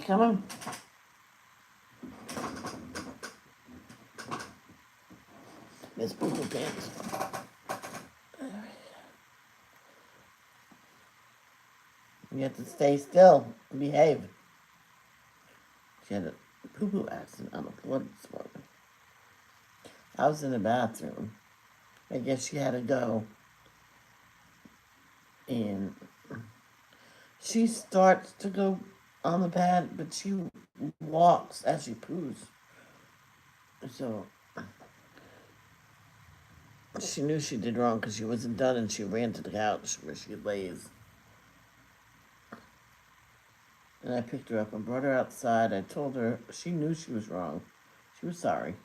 come on. Miss Poo Poo Pants. You have to stay still and behave. She had a poo-poo accident on the floor this morning. I was in the bathroom. I guess she had to go. And she starts to go on the pad, but she walks as she poos. So she knew she did wrong because she wasn't done, and she ran to the couch where she lays. And I picked her up and brought her outside. I told her she knew she was wrong. She was sorry.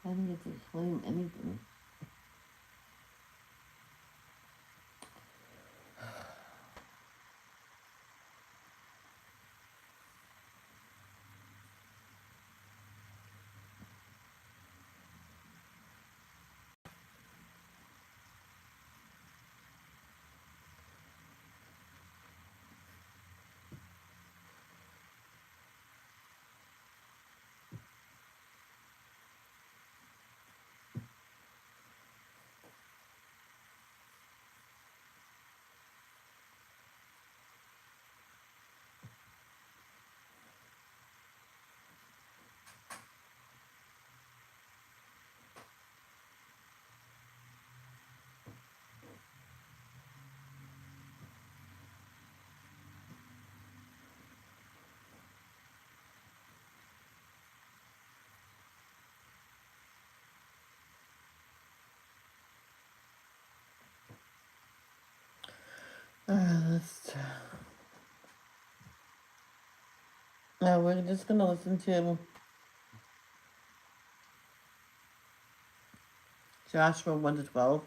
I didn't get to claim anything. We're just gonna listen to Joshua 1-12.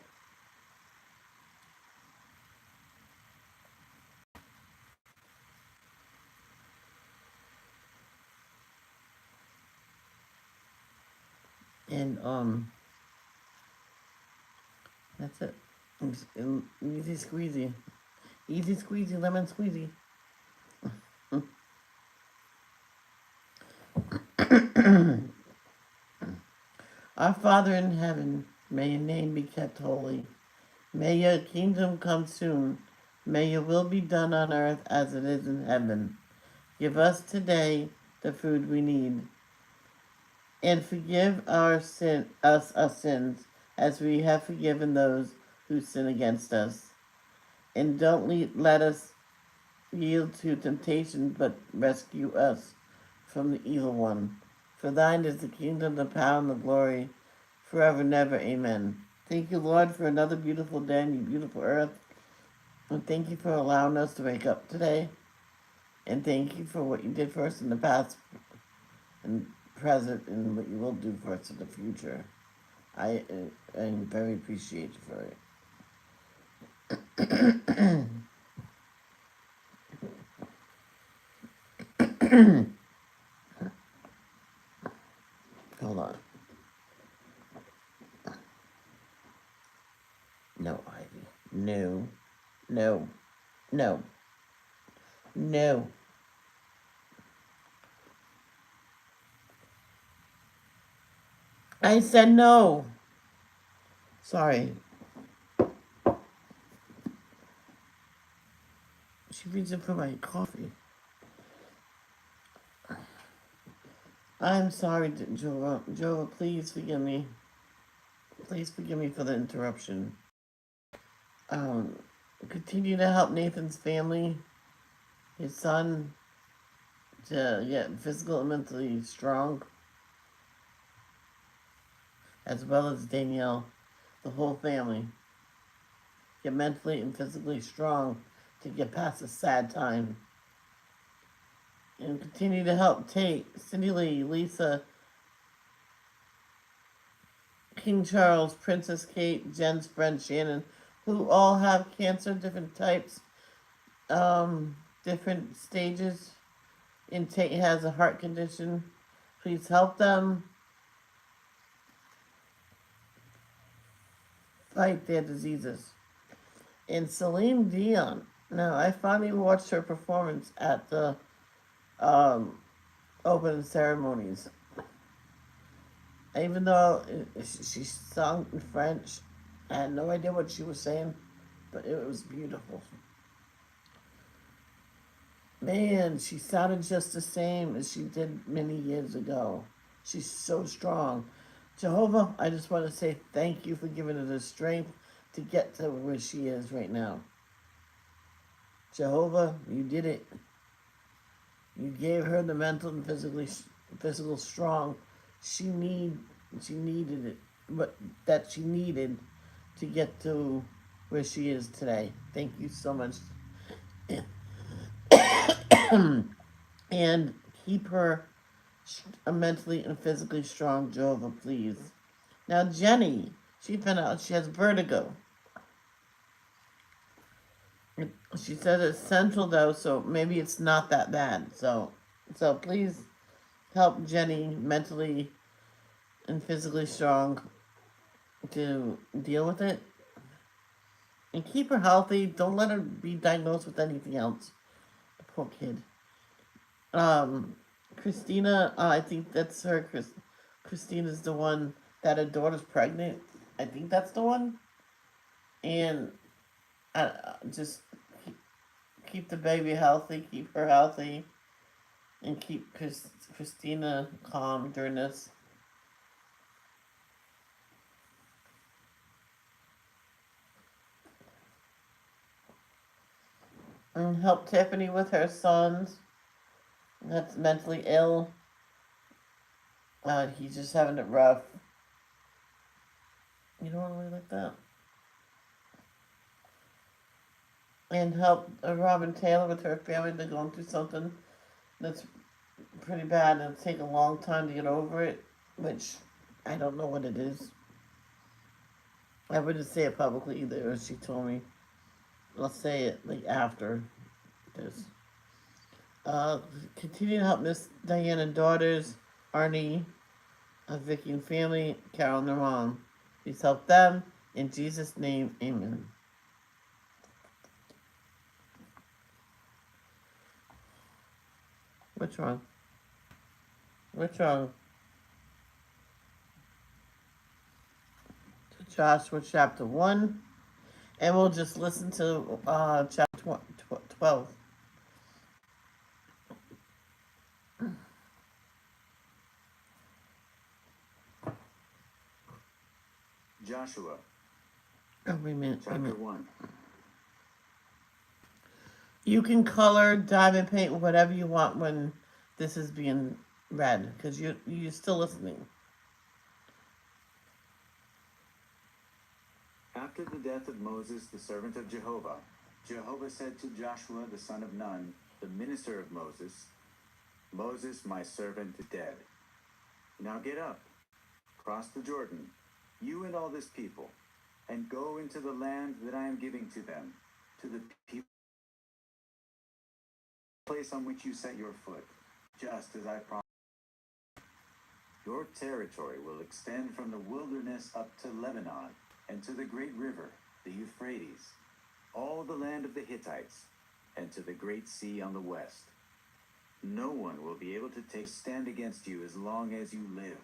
And that's it. Easy squeezy. Easy squeezy, lemon squeezy. Our Father in heaven, may your name be kept holy. May your kingdom come soon. May your will be done on earth as it is in heaven. Give us today the food we need. And forgive us our sins as we have forgiven those who sin against us. And don't let us yield to temptation, but rescue us from the evil one. For thine is the kingdom, the power, and the glory, forever and ever. Amen. Thank you, Lord, for another beautiful day on your beautiful earth. And thank you for allowing us to wake up today. And thank you for what you did for us in the past and present, and what you will do for us in the future. I am very appreciative for it. Hold on. No, Ivy. No. No. No. No. I said no. Sorry. She reaching for my coffee. I'm sorry, Jehovah. Jehovah, please forgive me. Please forgive me for the interruption. Continue to help Nathan's family, his son, to get physical and mentally strong, as well as Danielle, the whole family. get mentally and physically strong to get past a sad time. And continue to help Tate, Cindy Lee, Lisa, King Charles, Princess Kate, Jen's friend Shannon, who all have cancer, different types, different stages. And Tate has a heart condition. Please help them fight their diseases. And Celine Dion. Now, I finally watched her performance at the opening ceremonies. Even though she sung in French, I had no idea what she was saying, but it was beautiful. Man, she sounded just the same as she did many years ago. She's so strong. Jehovah, I just want to say thank you for giving her the strength to get to where she is right now. Jehovah, you did it. You gave her the mental and physical strong she needed it, but that she needed to get to where she is today. Thank you so much. And keep her mentally and physically strong, Jehovah, please. Now, Jenny, she found out she has vertigo. She said it's central though, so maybe it's not that bad. So please help Jenny mentally and physically strong to deal with it. And keep her healthy. Don't let her be diagnosed with anything else. The poor kid. Christina, I think that's her. Christina's the one that her daughter's pregnant. I think that's the one. And just keep the baby healthy, keep her healthy, and keep Christina calm during this. And help Tiffany with her sons that's mentally ill. He's just having it rough. You don't really like that. And help Robin Taylor with her family. They're going through something that's pretty bad and it'll take a long time to get over it, which I don't know what it is. I wouldn't say it publicly either, as she told me. I'll say it like after this. Continue to help Miss Diana and daughters, Arnie, Vicky and family, Carol and their mom. Please help them. In Jesus' name, amen. What's wrong? What's wrong? Joshua chapter 1. And we'll just listen to chapter 12. Joshua, Wait a minute. chapter 1. You can color, diamond paint, whatever you want when this is being read, because you're still listening. After the death of Moses, the servant of Jehovah, Jehovah said to Joshua, the son of Nun, the minister of Moses, Moses, my servant, is dead. Now get up, cross the Jordan, you and all this people, and go into the land that I am giving to them, to the people, place on which you set your foot, just as I promised. Your territory will extend from the wilderness up to Lebanon, and to the great river, the Euphrates, all the land of the Hittites, and to the great sea on the west. No one will be able to stand against you as long as you live.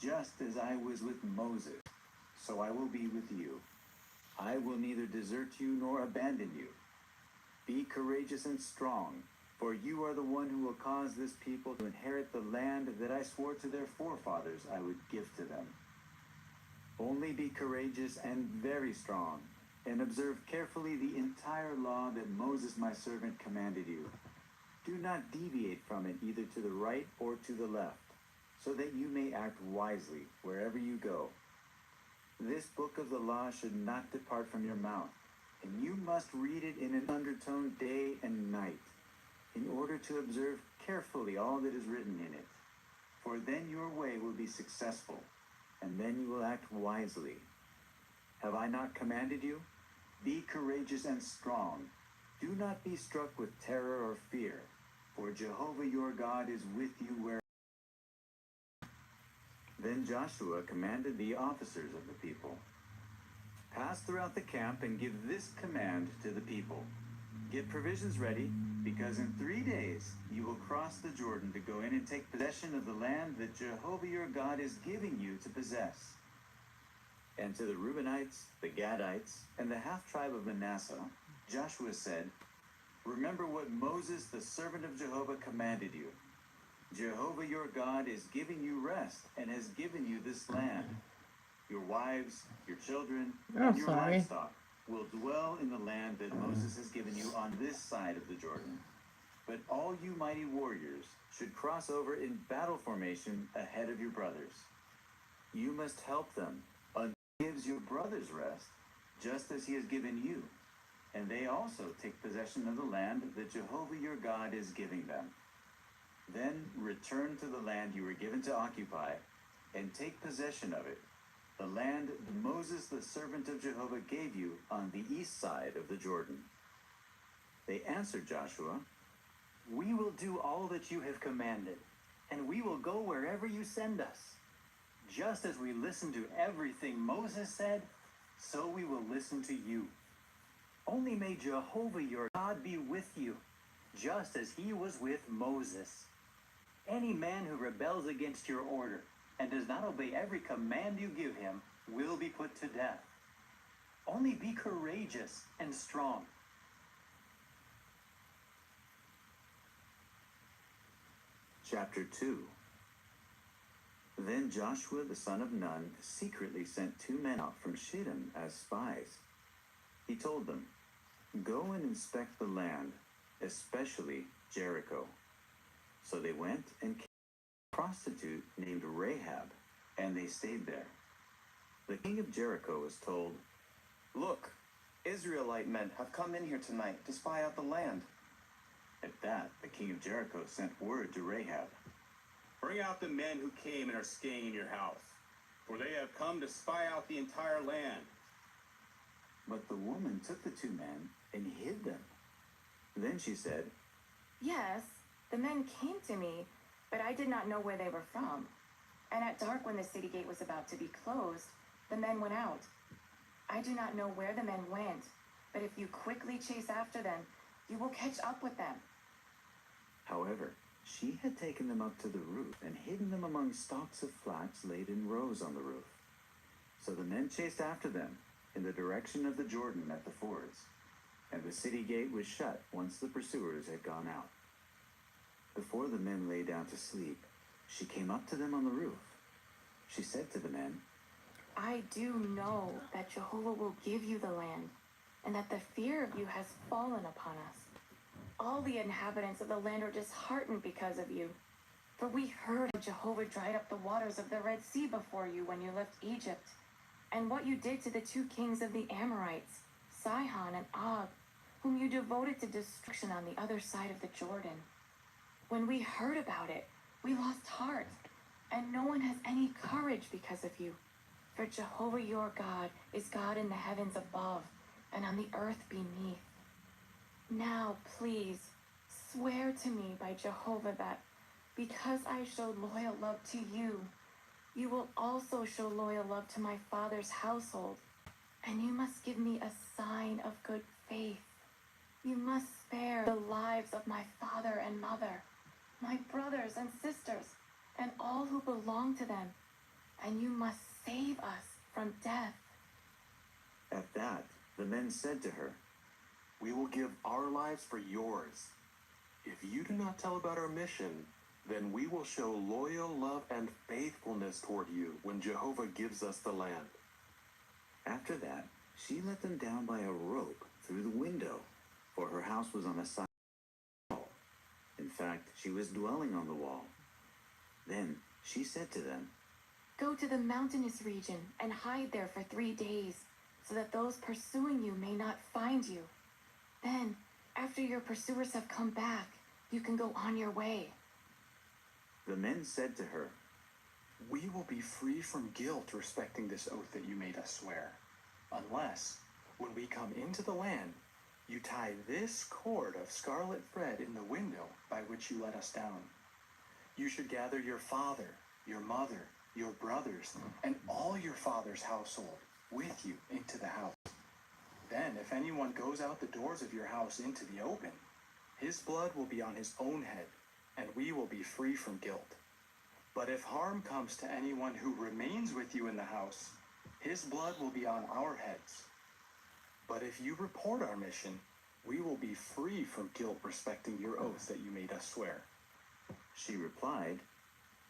Just as I was with Moses, so I will be with you. I will neither desert you nor abandon you. Be courageous and strong, for you are the one who will cause this people to inherit the land that I swore to their forefathers I would give to them. Only be courageous and very strong, and observe carefully the entire law that Moses my servant commanded you. Do not deviate from it either to the right or to the left, so that you may act wisely wherever you go. This book of the law should not depart from your mouth, and you must read it in an undertone day and night, in order to observe carefully all that is written in it. For then your way will be successful, and then you will act wisely. Have I not commanded you? Be courageous and strong. Do not be struck with terror or fear, for Jehovah your God is with you where. Then Joshua commanded the officers of the people, pass throughout the camp and give this command to the people. Get provisions ready, because in 3 days you will cross the Jordan to go in and take possession of the land that Jehovah your God is giving you to possess. And to the Reubenites, the Gadites, and the half-tribe of Manasseh, Joshua said, remember what Moses, the servant of Jehovah, commanded you. Jehovah your God is giving you rest and has given you this land. Your wives, your children, and your livestock will dwell in the land that Moses has given you on this side of the Jordan. But all you mighty warriors should cross over in battle formation ahead of your brothers. You must help them until he gives your brothers rest, just as he has given you. And they also take possession of the land that Jehovah your God is giving them. Then return to the land you were given to occupy, and take possession of it, the land Moses the servant of Jehovah gave you on the east side of the Jordan. They answered Joshua, we will do all that you have commanded, and we will go wherever you send us. Just as we listened to everything Moses said, so we will listen to you. Only may Jehovah your God be with you, just as he was with Moses. Any man who rebels against your order and does not obey every command you give him will be put to death. Only be courageous and strong. Chapter 2. Then Joshua the son of Nun secretly sent 2 men out from Shittim as spies. He told them, go and inspect the land, especially Jericho. So they went and came to a prostitute named Rahab, and they stayed there. The king of Jericho was told, look, Israelite men have come in here tonight to spy out the land. At that, the king of Jericho sent word to Rahab, bring out the men who came and are staying in your house, for they have come to spy out the entire land. But the woman took the 2 men and hid them. Then she said, yes, the men came to me, but I did not know where they were from. And at dark, when the city gate was about to be closed, the men went out. I do not know where the men went, but if you quickly chase after them, you will catch up with them. However, she had taken them up to the roof and hidden them among stalks of flax laid in rows on the roof. So the men chased after them in the direction of the Jordan at the fords, and the city gate was shut once the pursuers had gone out. Before the men lay down to sleep, she came up to them on the roof. She said to the men, I do know that Jehovah will give you the land, and that the fear of you has fallen upon us. All the inhabitants of the land are disheartened because of you. For we heard how Jehovah dried up the waters of the Red Sea before you when you left Egypt, and what you did to the 2 kings of the Amorites, Sihon and Og, whom you devoted to destruction on the other side of the Jordan. When we heard about it, we lost heart, and no one has any courage because of you. For Jehovah your God is God in the heavens above and on the earth beneath. Now, please, swear to me by Jehovah that, because I showed loyal love to you, you will also show loyal love to my father's household, and you must give me a sign of good faith. You must spare the lives of my father and mother, my brothers and sisters, and all who belong to them, and you must save us from death. At that, the men said to her, we will give our lives for yours. If you do not tell about our mission, then we will show loyal love and faithfulness toward you when Jehovah gives us the land. After that, she let them down by a rope through the window, for her house was on a side wall. In fact, she was dwelling on the wall. Then she said to them, Go to the mountainous region and hide there for 3 days, so that those pursuing you may not find you. Then, after your pursuers have come back, you can go on your way." The men said to her, "We will be free from guilt respecting this oath that you made us swear, unless, when we come into the land, you tie this cord of scarlet thread in the window by which you let us down. You should gather your father, your mother, your brothers, and all your father's household with you into the house. Then, if anyone goes out the doors of your house into the open, his blood will be on his own head, and we will be free from guilt. But if harm comes to anyone who remains with you in the house, his blood will be on our heads. But if you report our mission, we will be free from guilt respecting your oath that you made us swear." She replied.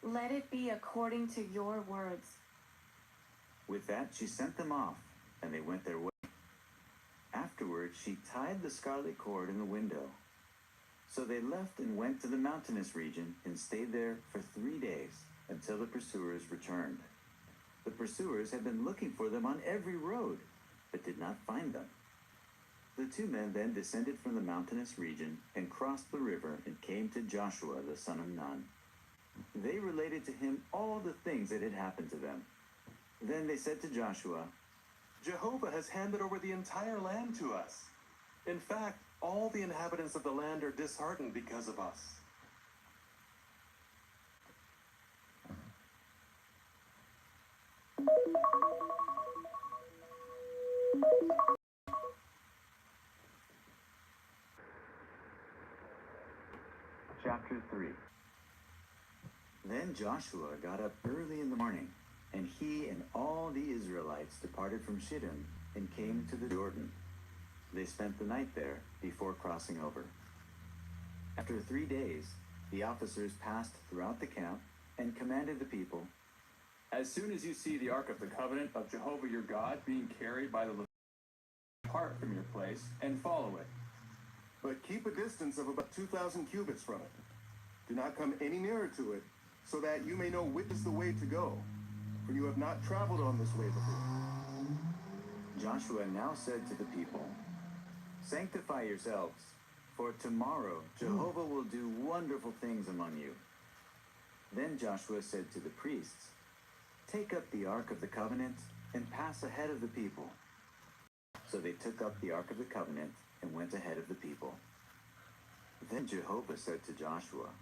"Let it be according to your words." With that, she sent them off, and they went their way. Afterward, she tied the scarlet cord in the window. So they left and went to the mountainous region and stayed there for 3 days until the pursuers returned. The pursuers had been looking for them on every road, but did not find them. The 2 men then descended from the mountainous region and crossed the river and came to Joshua the son of Nun. They related to him all the things that had happened to them. Then they said to Joshua, "Jehovah has handed over the entire land to us. In fact, all the inhabitants of the land are disheartened because of us." Chapter 3. Then Joshua got up early in the morning, and he and all the Israelites departed from Shittim and came to the Jordan. They spent the night there before crossing over. After 3 days, the officers passed throughout the camp and commanded the people, "As soon as you see the Ark of the Covenant of Jehovah your God being carried by the Levites, depart from your place and follow it. But keep a distance of about 2,000 cubits from it. Do not come any nearer to it, so that you may know which is the way to go, for you have not traveled on this way before." Joshua now said to the people, "Sanctify yourselves, for tomorrow Jehovah will do wonderful things among you." Then Joshua said to the priests, "Take up the Ark of the Covenant and pass ahead of the people." So they took up the Ark of the Covenant and went ahead of the people. Then Jehovah said to Joshua,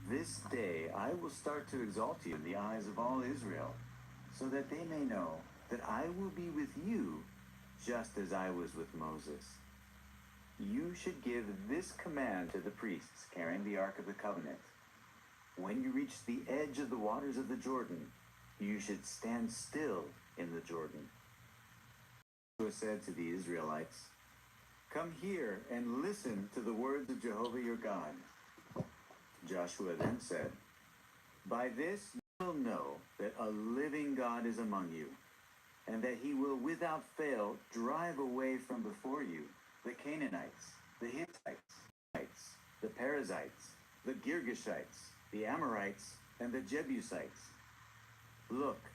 "This day I will start to exalt you in the eyes of all Israel, so that they may know that I will be with you just as I was with Moses. You should give this command to the priests carrying the Ark of the Covenant. When you reach the edge of the waters of the Jordan, you should stand still in the Jordan." Joshua said to the Israelites, "Come here and listen to the words of Jehovah your God." Joshua then said, "By this you will know that a living God is among you, and that he will without fail drive away from before you the Canaanites, the Hittites, the Perizzites, the Girgashites, the Amorites, and the Jebusites. Look,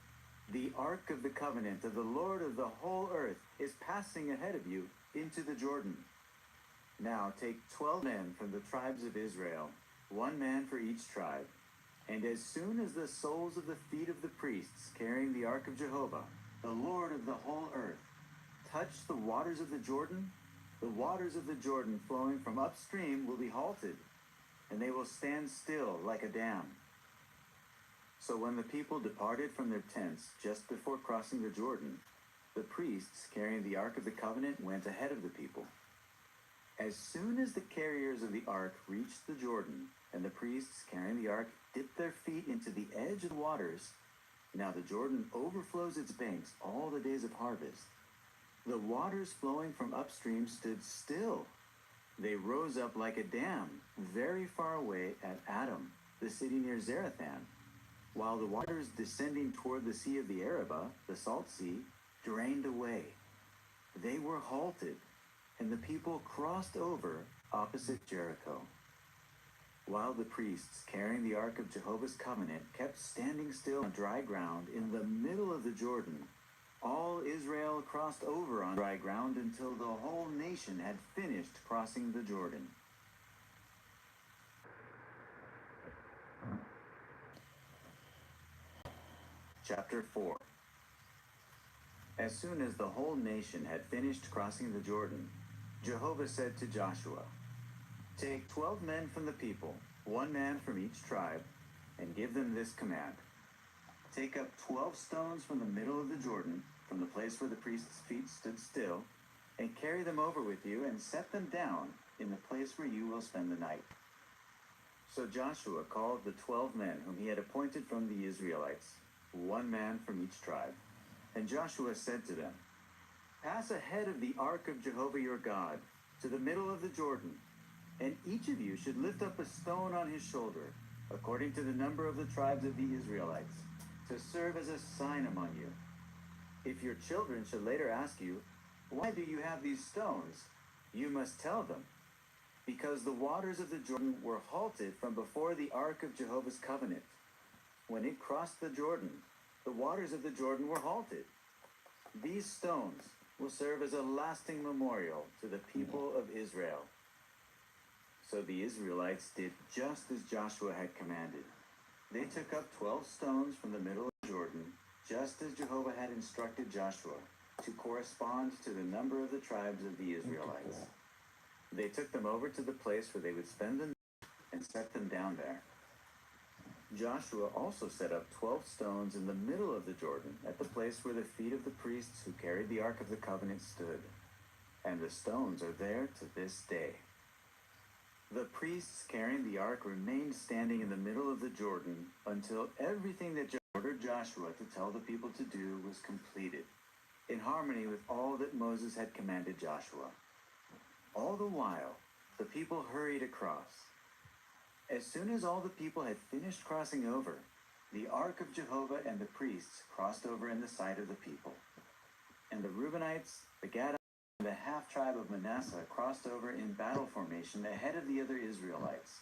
the Ark of the Covenant of the Lord of the whole earth is passing ahead of you into the Jordan. Now take 12 men from the tribes of Israel, 1 man for each tribe, and as soon as the soles of the feet of the priests carrying the Ark of Jehovah, the Lord of the whole earth, touch the waters of the Jordan flowing from upstream will be halted, and they will stand still like a dam." So when the people departed from their tents just before crossing the Jordan, the priests carrying the Ark of the Covenant went ahead of the people. As soon as the carriers of the Ark reached the Jordan, and the priests carrying the Ark dipped their feet into the edge of the waters, now the Jordan overflows its banks all the days of harvest. The waters flowing from upstream stood still. They rose up like a dam very far away at Adam, the city near Zarethan, while the waters descending toward the Sea of the Arabah, the Salt Sea, drained away. They were halted, and the people crossed over opposite Jericho. While while the priests carrying the Ark of Jehovah's covenant kept standing still on dry ground in the middle of the Jordan, all Israel crossed over on dry ground until the whole nation had finished crossing the Jordan. Chapter 4. As soon as the whole nation had finished crossing the Jordan, Jehovah said to Joshua, "Take 12 men from the people, 1 man from each tribe, and give them this command. Take up 12 stones from the middle of the Jordan, from the place where the priest's feet stood still, and carry them over with you and set them down in the place where you will spend the night." So Joshua called the 12 men whom he had appointed from the Israelites, 1 man from each tribe. And Joshua said to them, "Pass ahead of the ark of Jehovah your God to the middle of the Jordan, and each of you should lift up a stone on his shoulder, according to the number of the tribes of the Israelites, to serve as a sign among you. If your children should later ask you, 'Why do you have these stones?' you must tell them, 'Because the waters of the Jordan were halted from before the ark of Jehovah's covenant. When it crossed the Jordan, the waters of the Jordan were halted. These stones will serve as a lasting memorial to the people of Israel." So the Israelites did just as Joshua had commanded. They took up 12 stones from the middle of the Jordan, just as Jehovah had instructed Joshua, to correspond to the number of the tribes of the Israelites. They took them over to the place where they would spend the night and set them down there. Joshua also set up 12 stones in the middle of the Jordan at the place where the feet of the priests who carried the Ark of the Covenant stood. And the stones are there to this day. The priests carrying the ark remained standing in the middle of the Jordan until everything that Jehovah ordered Joshua to tell the people to do was completed, in harmony with all that Moses had commanded Joshua. All the while, the people hurried across. As soon as all the people had finished crossing over, the ark of Jehovah and the priests crossed over in the sight of the people. And the Reubenites, the Gadites, and the half-tribe of Manasseh crossed over in battle formation ahead of the other Israelites,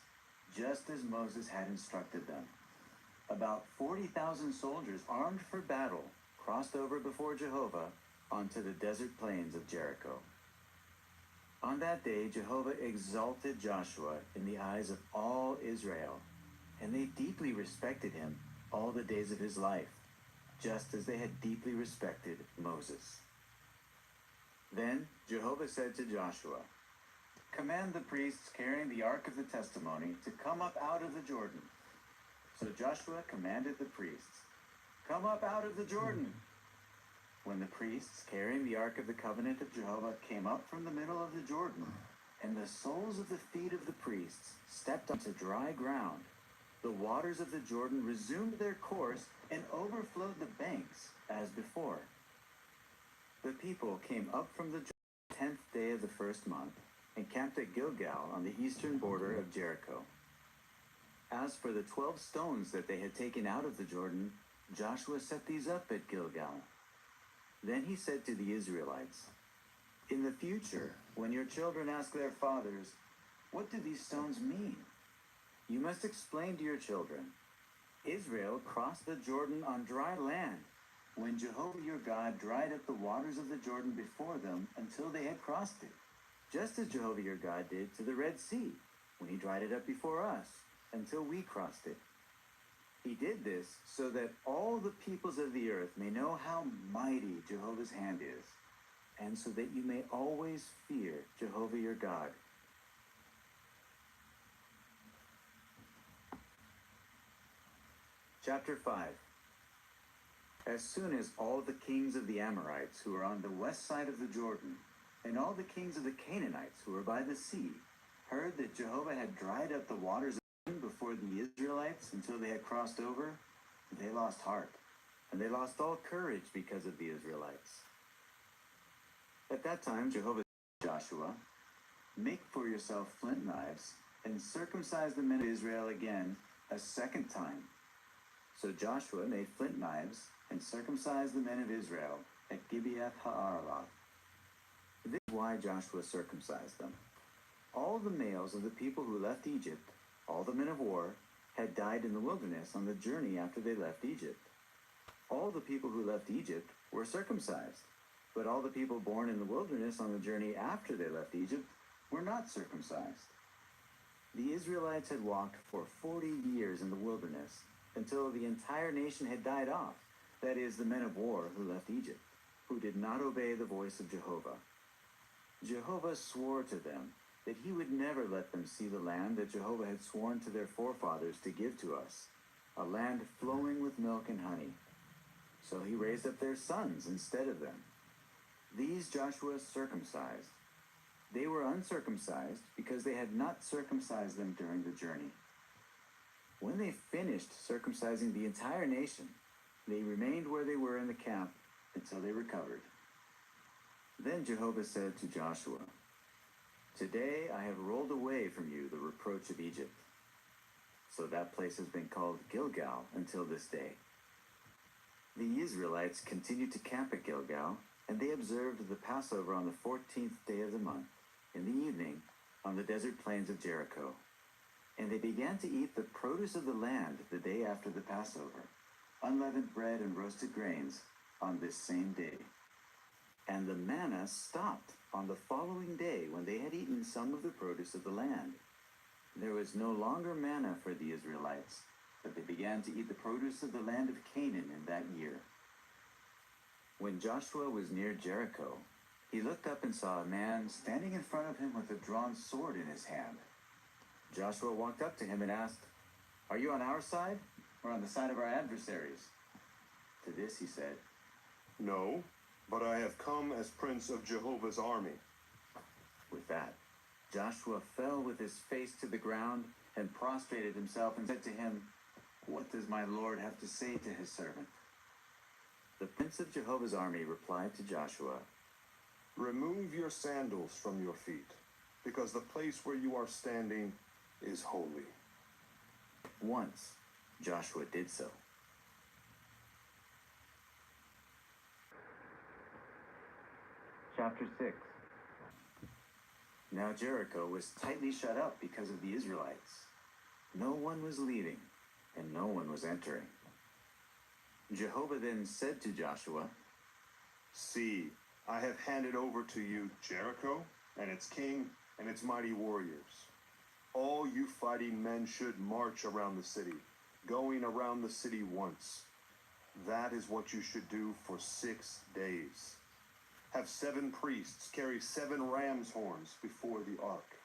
just as Moses had instructed them. About 40,000 soldiers armed for battle crossed over before Jehovah onto the desert plains of Jericho. On that day, Jehovah exalted Joshua in the eyes of all Israel, and they deeply respected him all the days of his life, just as they had deeply respected Moses. Then Jehovah said to Joshua, "Command the priests carrying the Ark of the Testimony to come up out of the Jordan." So Joshua commanded the priests, "Come up out of the Jordan." When the priests carrying the Ark of the Covenant of Jehovah came up from the middle of the Jordan, and the soles of the feet of the priests stepped onto dry ground, the waters of the Jordan resumed their course and overflowed the banks as before. The people came up from the Jordan the 10th day of the first month and camped at Gilgal on the eastern border of Jericho. As for the 12 stones that they had taken out of the Jordan, Joshua set these up at Gilgal. Then he said to the Israelites, "In the future, when your children ask their fathers, 'What do these stones mean?' you must explain to your children, 'Israel crossed the Jordan on dry land, when Jehovah your God dried up the waters of the Jordan before them until they had crossed it, just as Jehovah your God did to the Red Sea, when he dried it up before us until we crossed it.' He did this so that all the peoples of the earth may know how mighty Jehovah's hand is, and so that you may always fear Jehovah your God." Chapter 5. As soon as all the kings of the Amorites who were on the west side of the Jordan, and all the kings of the Canaanites who were by the sea, heard that Jehovah had dried up the waters before the Israelites until they had crossed over, they lost heart, and they lost all courage because of the Israelites. At that time, Jehovah said to Joshua, "Make for yourself flint knives, and circumcise the men of Israel again a second time." So Joshua made flint knives and circumcised the men of Israel at Gibeath Ha'araloth. This is why Joshua circumcised them. All the males of the people who left Egypt, All the men of war had died in the wilderness on the journey after they left Egypt. All the people who left Egypt were circumcised, but all the people born in the wilderness on the journey after they left Egypt were not circumcised. The Israelites had walked for 40 years in the wilderness until the entire nation had died off, that is, the men of war who left Egypt, who did not obey the voice of Jehovah. Jehovah swore to them that he would never let them see the land that Jehovah had sworn to their forefathers to give to us, a land flowing with milk and honey. So he raised up their sons instead of them. These Joshua circumcised. They were uncircumcised because they had not circumcised them during the journey. When they finished circumcising the entire nation, they remained where they were in the camp until they recovered. Then Jehovah said to Joshua, "Today I have rolled away from you the reproach of Egypt." So that place has been called Gilgal until this day. The Israelites continued to camp at Gilgal, and they observed the Passover on the 14th day of the month, in the evening, on the desert plains of Jericho. And they began to eat the produce of the land the day after the Passover, unleavened bread and roasted grains, on this same day. And the manna stopped on the following day when they had eaten some of the produce of the land. There was no longer manna for the Israelites, but they began to eat the produce of the land of Canaan in that year. When Joshua was near Jericho, he looked up and saw a man standing in front of him with a drawn sword in his hand. Joshua walked up to him and asked, "Are you on our side or on the side of our adversaries?" To this he said, No, but I have come as prince of Jehovah's army. With that, Joshua fell with his face to the ground and prostrated himself and said to him, "What does my Lord have to say to his servant?" The prince of Jehovah's army replied to Joshua, Remove your sandals from your feet, because the place where you are standing is holy. Once Joshua did so. Chapter 6. Now Jericho was tightly shut up because of the Israelites. No one was leaving, and no one was entering. Jehovah then said to Joshua, See, I have handed over to you Jericho and its king and its mighty warriors. All you fighting men should march around the city, going around the city once. That is what you should do for 6 days. Have 7 priests carry 7 ram's horns before the ark.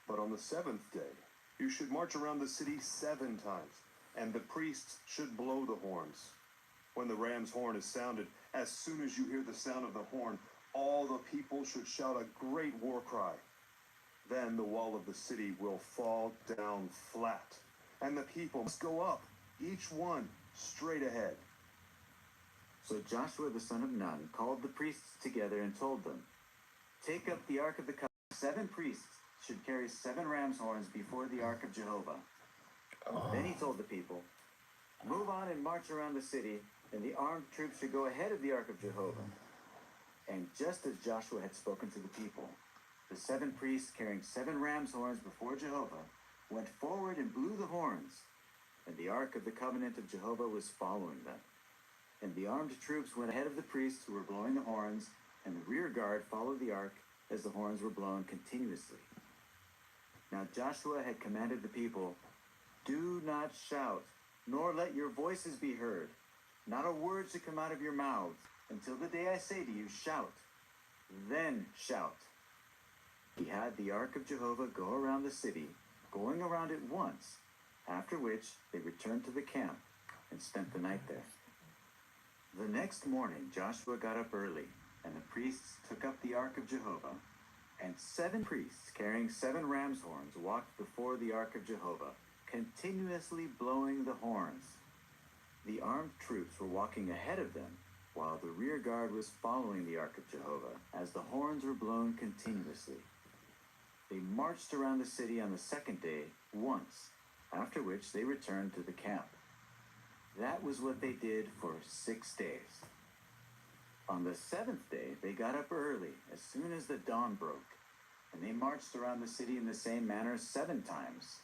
But on the 7th day, you should march around the city 7 times, and the priests should blow the horns. When the ram's horn is sounded, as soon as you hear the sound of the horn, all the people should shout a great war cry. Then the wall of the city will fall down flat, and the people must go up, each one straight ahead. So Joshua the son of Nun called the priests together and told them, Take up the ark of the covenant. 7 priests should carry 7 ram's horns before the ark of Jehovah. Then he told the people, Move on and march around the city, and the armed troops should go ahead of the ark of Jehovah. And just as Joshua had spoken to the people, the 7 priests carrying 7 ram's horns before Jehovah went forward and blew the horns, and the ark of the covenant of Jehovah was following them. And the armed troops went ahead of the priests who were blowing the horns, and the rear guard followed the ark as the horns were blown continuously. Now Joshua had commanded the people, Do not shout, nor let your voices be heard. Not a word should come out of your mouths until the day I say to you, Shout. Then shout. He had the ark of Jehovah go around the city, going around it once, after which they returned to the camp and spent the night there. The next morning Joshua got up early, and the priests took up the ark of Jehovah, and 7 priests carrying 7 ram's horns walked before the ark of Jehovah, continuously blowing the horns. The armed troops were walking ahead of them, while the rear guard was following the ark of Jehovah, as the horns were blown continuously. They marched around the city on the 2nd day once, after which they returned to the camp. That was what they did for 6 days. On the 7th day, they got up early, as soon as the dawn broke, and they marched around the city in the same manner 7 times.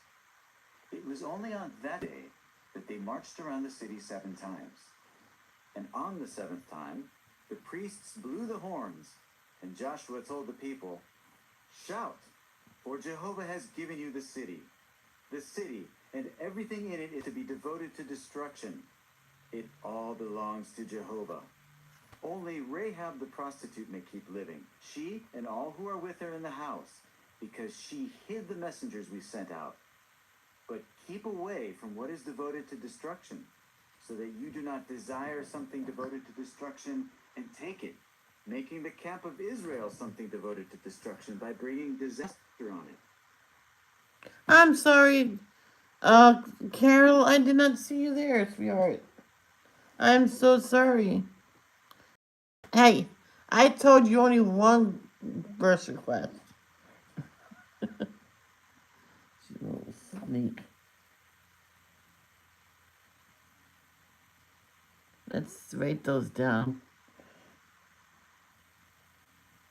was only on that day that they marched around the city 7 times. And on the 7th time, the priests blew the horns, and Joshua told the people, "Shout, for Jehovah has given you the city. The city and everything in it is to be devoted to destruction. It all belongs to Jehovah. Only Rahab the prostitute may keep living, she and all who are with her in the house, because she hid the messengers we sent out. But keep away from what is devoted to destruction, so that you do not desire something devoted to destruction and take it, making the camp of Israel something devoted to destruction by bringing disaster on it." I'm sorry, Carol, I did not see you there, sweetheart. I'm so sorry. Hey, I told you only one verse request. You little sneak. Let's write those down.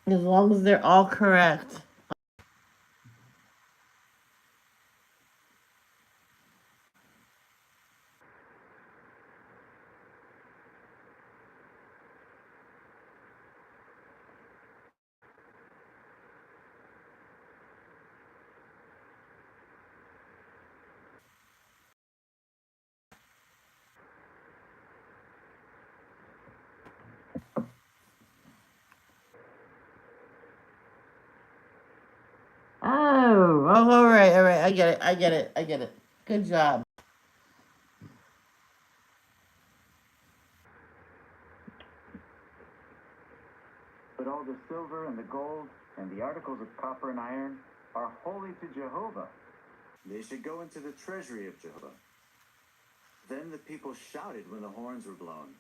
As long as they're all correct. Oh, all right, all right. I get it. Good job. But all the silver and the gold and the articles of copper and iron are holy to Jehovah. They should go into the treasury of Jehovah. Then the people shouted when the horns were blown.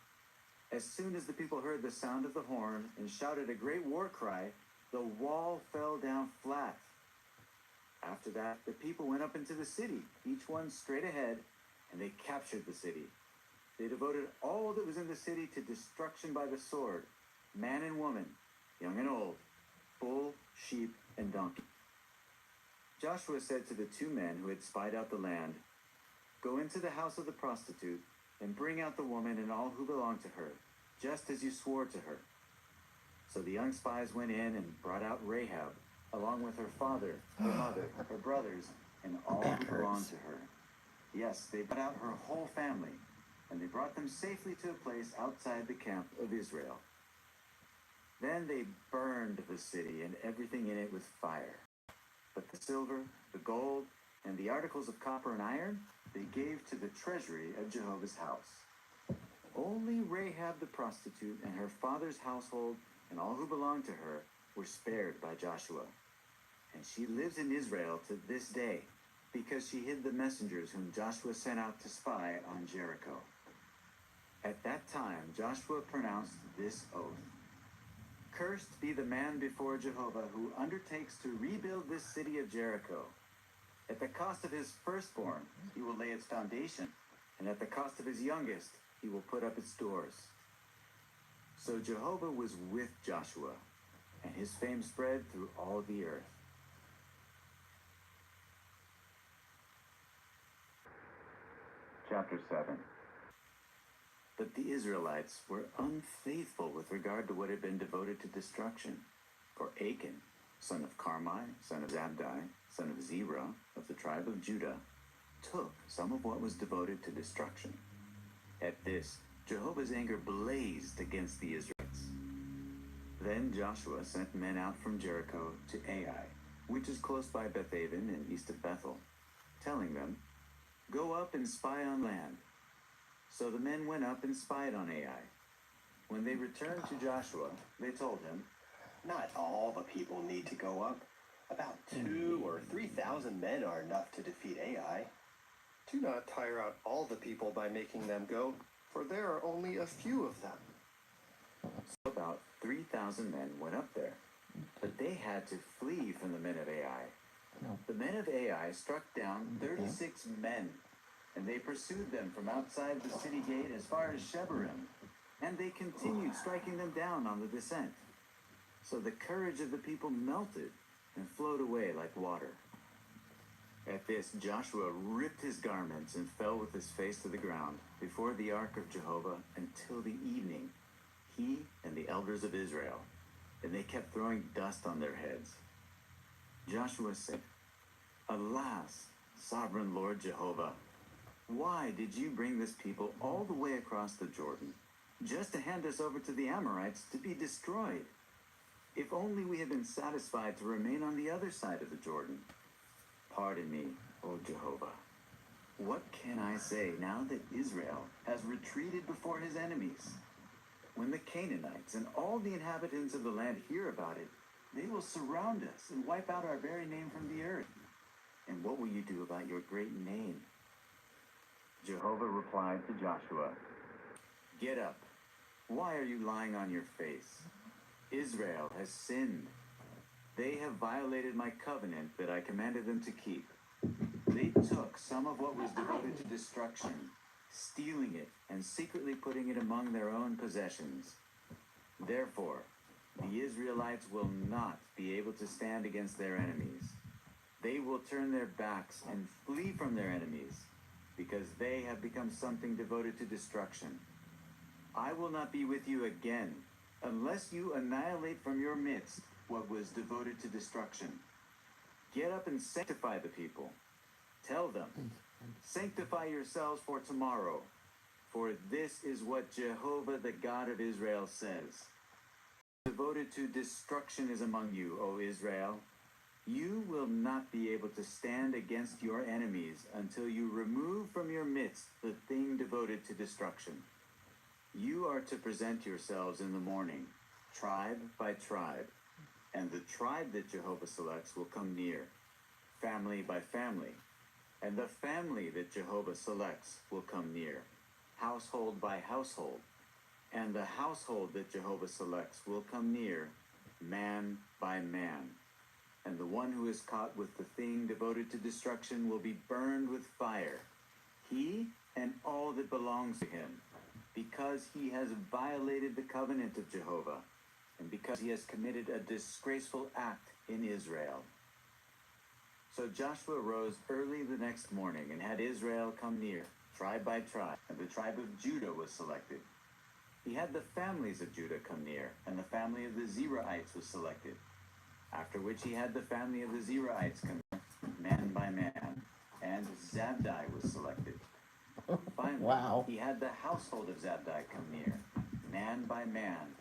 As soon as the people heard the sound of the horn and shouted a great war cry, the wall fell down flat. After that, the people went up into the city, each one straight ahead, and they captured the city. They devoted all that was in the city to destruction by the sword, man and woman, young and old, bull, sheep, and donkey. Joshua said to the 2 men who had spied out the land, "Go into the house of the prostitute and bring out the woman and all who belong to her, just as you swore to her." So the young spies went in and brought out Rahab, along with her father, her mother, her brothers, and all who belonged to her. Yes, they brought out her whole family, and they brought them safely to a place outside the camp of Israel. Then they burned the city and everything in it with fire. But the silver, the gold, and the articles of copper and iron they gave to the treasury of Jehovah's house. Only Rahab the prostitute and her father's household and all who belonged to her were spared by Joshua. And she lives in Israel to this day, because she hid the messengers whom Joshua sent out to spy on Jericho. At that time Joshua pronounced this oath: "Cursed be the man before Jehovah who undertakes to rebuild this city of Jericho. At the cost of his firstborn he will lay its foundation, and at the cost of his youngest he will put up its doors." So Jehovah was with Joshua, and his fame spread through all the earth. Chapter 7. But the Israelites were unfaithful with regard to what had been devoted to destruction. For Achan, son of Carmi, son of Zabdi, son of Zerah, of the tribe of Judah, took some of what was devoted to destruction. At this, Jehovah's anger blazed against the Israelites. Then Joshua sent men out from Jericho to Ai, which is close by Bethaven and east of Bethel, telling them, "Go up and spy on land." So the men went up and spied on Ai. When they returned to Joshua, they told him, "Not all the people need to go up. About 2,000 or 3,000 men are enough to defeat Ai. Do not tire out all the people by making them go, for there are only a few of them." So about 3,000 men went up there, but they had to flee from the men of Ai. The men of Ai struck down 36 men, and they pursued them from outside the city gate as far as Shebarim, and they continued striking them down on the descent. So the courage of the people melted and flowed away like water. At this, Joshua ripped his garments and fell with his face to the ground before the ark of Jehovah until the evening, he and the elders of Israel, and they kept throwing dust on their heads. Joshua said, "Alas, sovereign Lord Jehovah, why did you bring this people all the way across the Jordan, just to hand us over to the Amorites to be destroyed? If only we had been satisfied to remain on the other side of the Jordan. Pardon me, O Jehovah. What can I say now that Israel has retreated before his enemies? When the Canaanites and all the inhabitants of the land hear about it, they will surround us and wipe out our very name from the earth. And what will you do about your great name?" Jehovah replied to Joshua, "Get up. Why are you lying on your face? Israel has sinned. They have violated my covenant that I commanded them to keep. They took some of what was devoted to destruction, stealing it and secretly putting it among their own possessions. Therefore, the Israelites will not be able to stand against their enemies. They will turn their backs and flee from their enemies, because they have become something devoted to destruction. I will not be with you again, unless you annihilate from your midst what was devoted to destruction. Get up and sanctify the people. Tell them, sanctify yourselves for tomorrow, for this is what Jehovah, the God of Israel, says. Devoted to destruction is among you, O Israel. You will not be able to stand against your enemies until you remove from your midst the thing devoted to destruction. You are to present yourselves in the morning, tribe by tribe, and the tribe that Jehovah selects will come near, family by family, and the family that Jehovah selects will come near, household by household, and the household that Jehovah selects will come near, man by man. And the one who is caught with the thing devoted to destruction will be burned with fire, he and all that belongs to him, because he has violated the covenant of Jehovah, and because he has committed a disgraceful act in Israel." So Joshua rose early the next morning and had Israel come near, tribe by tribe, and the tribe of Judah was selected. He had the families of Judah come near, and the family of the Zerahites was selected. After which he had the family of the Zerahites come near, man by man, and Zabdi was selected. Finally, Wow. he had the household of Zabdi come near, man by man,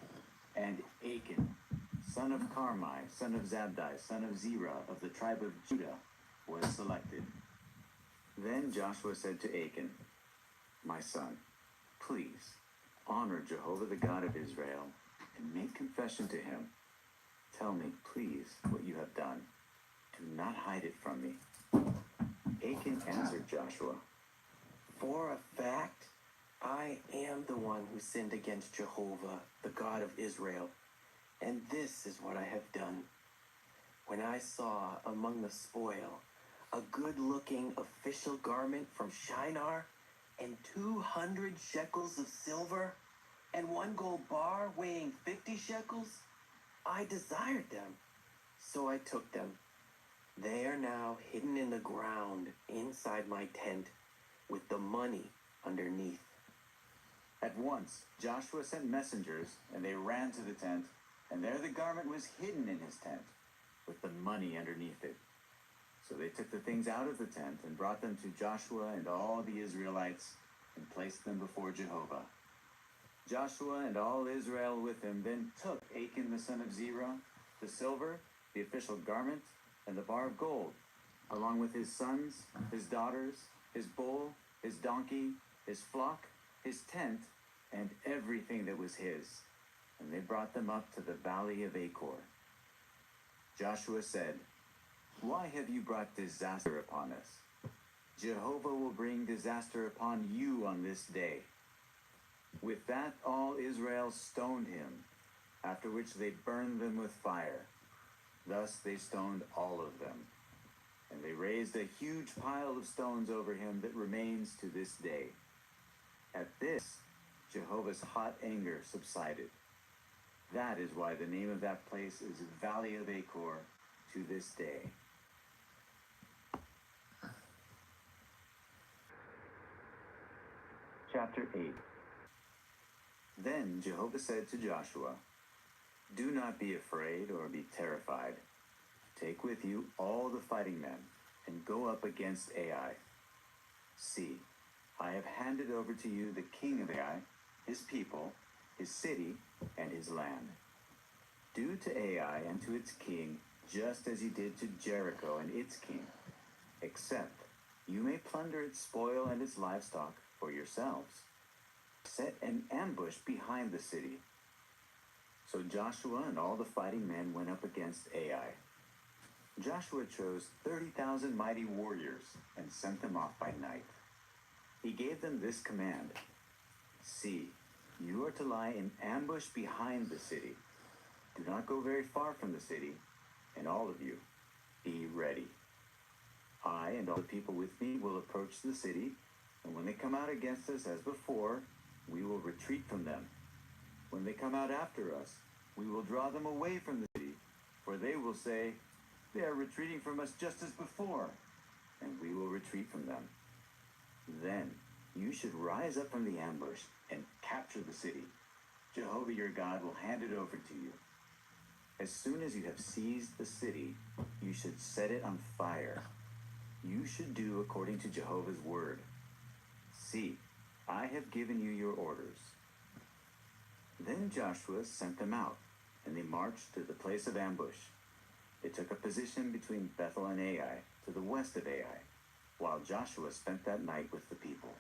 and Achan, son of Carmi, son of Zabdi, son of Zerah, of the tribe of Judah, was selected. Then Joshua said to Achan, "My son, please honor Jehovah the God of Israel and make confession to him. Tell me, please, what you have done. Do not hide it from me." Achan answered Joshua, For a fact, I am the one who sinned against Jehovah, the God of Israel, and this is what I have done. When I saw among the spoil a good-looking official garment from Shinar, and 200 shekels of silver, and one gold bar weighing 50 shekels, I desired them, so I took them. They are now hidden in the ground inside my tent, with the money underneath. At once Joshua sent messengers, and they ran to the tent, and there the garment was hidden in his tent, with the money underneath it. So they took the things out of the tent and brought them to Joshua and all the Israelites, and placed them before Jehovah. Joshua and all Israel with him then took Achan the son of Zerah, the silver, the official garment, and the bar of gold, along with his sons, his daughters, his bull, his donkey, his flock, his tent, and everything that was his. And they brought them up to the valley of Achor. Joshua said, "Why have you brought disaster upon us? Jehovah will bring disaster upon you on this day." With that all Israel stoned him, after which they burned them with fire. Thus they stoned all of them. And they raised a huge pile of stones over him that remains to this day. At this, Jehovah's hot anger subsided. That is why the name of that place is Valley of Achor to this day. chapter 8. Then Jehovah said to Joshua, "Do not be afraid or be terrified. Take with you all the fighting men and go up against Ai. See, I have handed over to you the king of Ai, his people, his city, and his land. Do to Ai and to its king just as you did to Jericho and its king, except you may plunder its spoil and its livestock for yourselves. Set an ambush behind the city." So Joshua and all the fighting men went up against Ai. Joshua chose 30,000 mighty warriors and sent them off by night. He gave them this command: "See, you are to lie in ambush behind the city. Do not go very far from the city, and all of you, be ready. I and all the people with me will approach the city, and when they come out against us as before, we will retreat from them. When they come out after us, we will draw them away from the city, for they will say, 'They are retreating from us just as before,' and we will retreat from them. Then you should rise up from the ambush and capture the city. Jehovah your God will hand it over to you. As soon as you have seized the city, you should set it on fire. You should do according to Jehovah's word. See, I have given you your orders." Then Joshua sent them out, and they marched to the place of ambush. They took a position between Bethel and Ai, to the west of Ai, while Joshua spent that night with the people.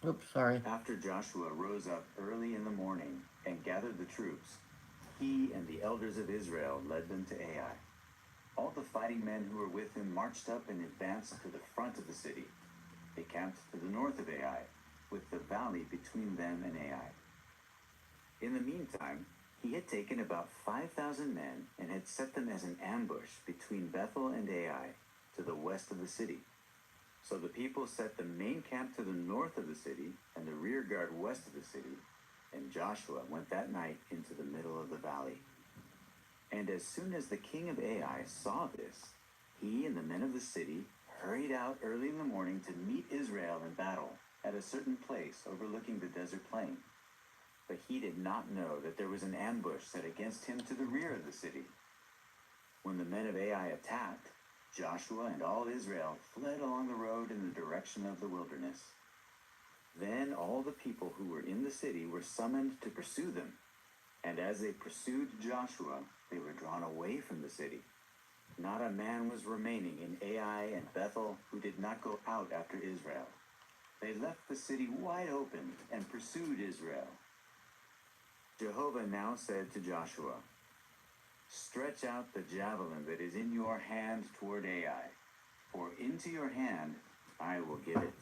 Oops, sorry. After Joshua rose up early in the morning and gathered the troops, he and the elders of Israel led them to Ai. All the fighting men who were with him marched up and advanced to the front of the city. They camped to the north of Ai, with the valley between them and Ai. In the meantime, he had taken about 5,000 men and had set them as an ambush between Bethel and Ai, to the west of the city. So the people set the main camp to the north of the city and the rear guard west of the city, and Joshua went that night into the middle of the valley. And as soon as the king of Ai saw this, he and the men of the city hurried out early in the morning to meet Israel in battle at a certain place overlooking the desert plain. But he did not know that there was an ambush set against him to the rear of the city. When the men of Ai attacked, Joshua and all Israel fled along the road in the direction of the wilderness. Then all the people who were in the city were summoned to pursue them. And as they pursued Joshua, they were drawn away from the city. Not a man was remaining in Ai and Bethel who did not go out after Israel. They left the city wide open and pursued Israel. Jehovah now said to Joshua, "Stretch out the javelin that is in your hand toward Ai, for into your hand I will give it."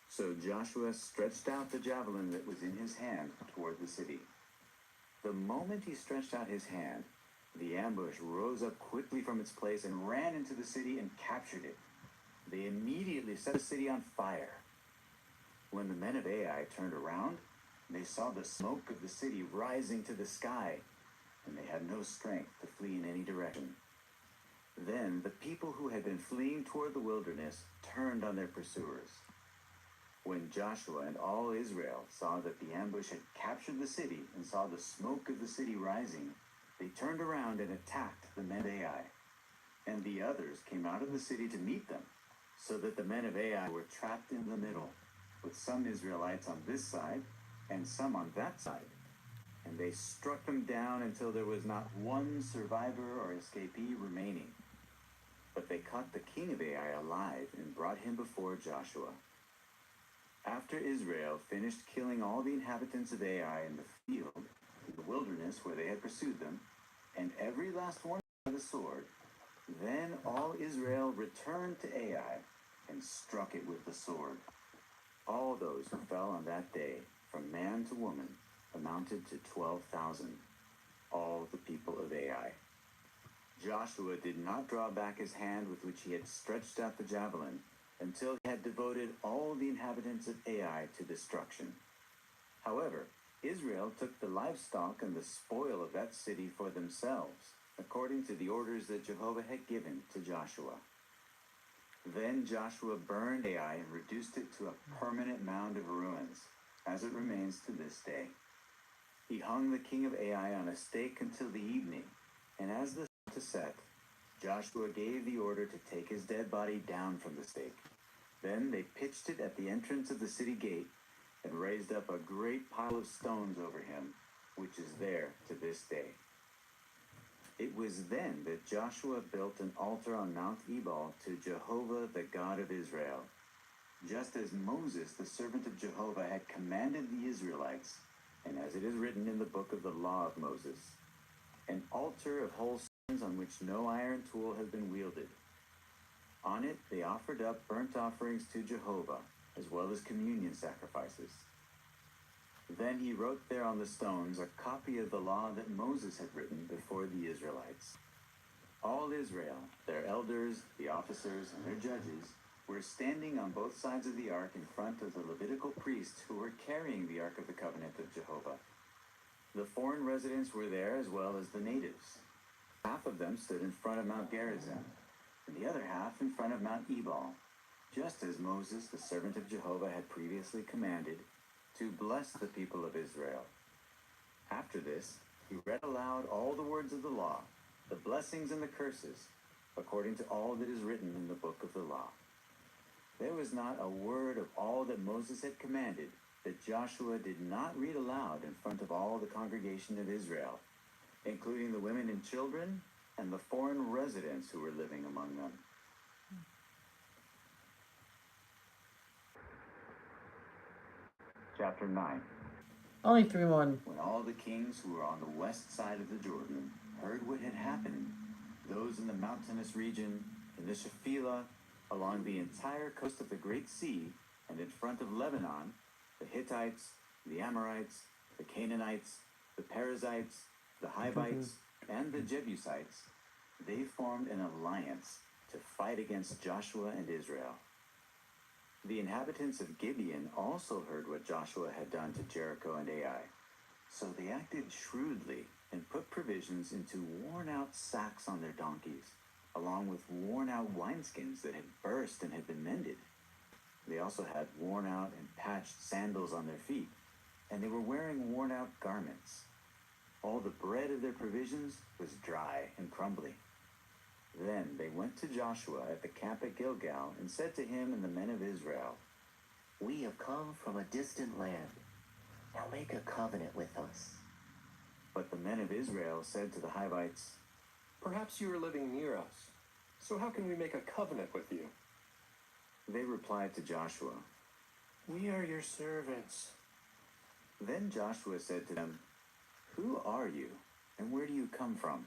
So Joshua stretched out the javelin that was in his hand toward the city. The moment he stretched out his hand, the ambush rose up quickly from its place and ran into the city and captured it. They immediately set the city on fire. When the men of Ai turned around, they saw the smoke of the city rising to the sky, and they had no strength to flee in any direction. Then the people who had been fleeing toward the wilderness turned on their pursuers. When Joshua and all Israel saw that the ambush had captured the city and saw the smoke of the city rising, they turned around and attacked the men of Ai. And the others came out of the city to meet them, so that the men of Ai were trapped in the middle, with some Israelites on this side and some on that side. And they struck them down until there was not one survivor or escapee remaining. But they caught the king of Ai alive and brought him before Joshua. After Israel finished killing all the inhabitants of Ai in the field, in the wilderness where they had pursued them, and every last one by the sword, then all Israel returned to Ai and struck it with the sword. All those who fell on that day, from man to woman, amounted to 12,000, all the people of Ai. Joshua did not draw back his hand with which he had stretched out the javelin until he had devoted all the inhabitants of Ai to destruction. However, Israel took the livestock and the spoil of that city for themselves, according to the orders that Jehovah had given to Joshua. Then Joshua burned Ai and reduced it to a permanent mound of ruins, as it remains to this day. He hung the king of Ai on a stake until the evening, and as the sun set, Joshua gave the order to take his dead body down from the stake. Then they pitched it at the entrance of the city gate and raised up a great pile of stones over him, which is there to this day. It was then that Joshua built an altar on Mount Ebal to Jehovah, the God of Israel, just as Moses, the servant of Jehovah, had commanded the Israelites, and as it is written in the book of the law of Moses, an altar of whole stones on which no iron tool has been wielded. On it they offered up burnt offerings to Jehovah, as well as communion sacrifices. Then he wrote there on the stones a copy of the law that Moses had written before the Israelites. All Israel, their elders, the officers, and their judges, were standing on both sides of the ark in front of the Levitical priests who were carrying the Ark of the Covenant of Jehovah. The foreign residents were there as well as the natives. Half of them stood in front of Mount Gerizim, and the other half in front of Mount Ebal, just as Moses, the servant of Jehovah, had previously commanded to bless the people of Israel. After this, he read aloud all the words of the law, the blessings and the curses, according to all that is written in the book of the law. There was not a word of all that Moses had commanded that Joshua did not read aloud in front of all the congregation of Israel, including the women and children and the foreign residents who were living among them. Chapter 9. Only 3-1. When all the kings who were on the west side of the Jordan heard what had happened, those in the mountainous region, in the Shephelah, along the entire coast of the Great Sea, and in front of Lebanon, the Hittites, the Amorites, the Canaanites, the Perizzites, the Hivites, and the Jebusites, they formed an alliance to fight against Joshua and Israel. The inhabitants of Gibeon also heard what Joshua had done to Jericho and Ai, so they acted shrewdly and put provisions into worn-out sacks on their donkeys, along with worn-out wineskins that had burst and had been mended. They also had worn-out and patched sandals on their feet, and they were wearing worn-out garments. All the bread of their provisions was dry and crumbly. Then they went to Joshua at the camp at Gilgal and said to him and the men of Israel, We have come from a distant land. Now make a covenant with us. But the men of Israel said to the Hivites, Perhaps you are living near us, so how can we make a covenant with you? They replied to Joshua, We are your servants. Then Joshua said to them, Who are you, and where do you come from?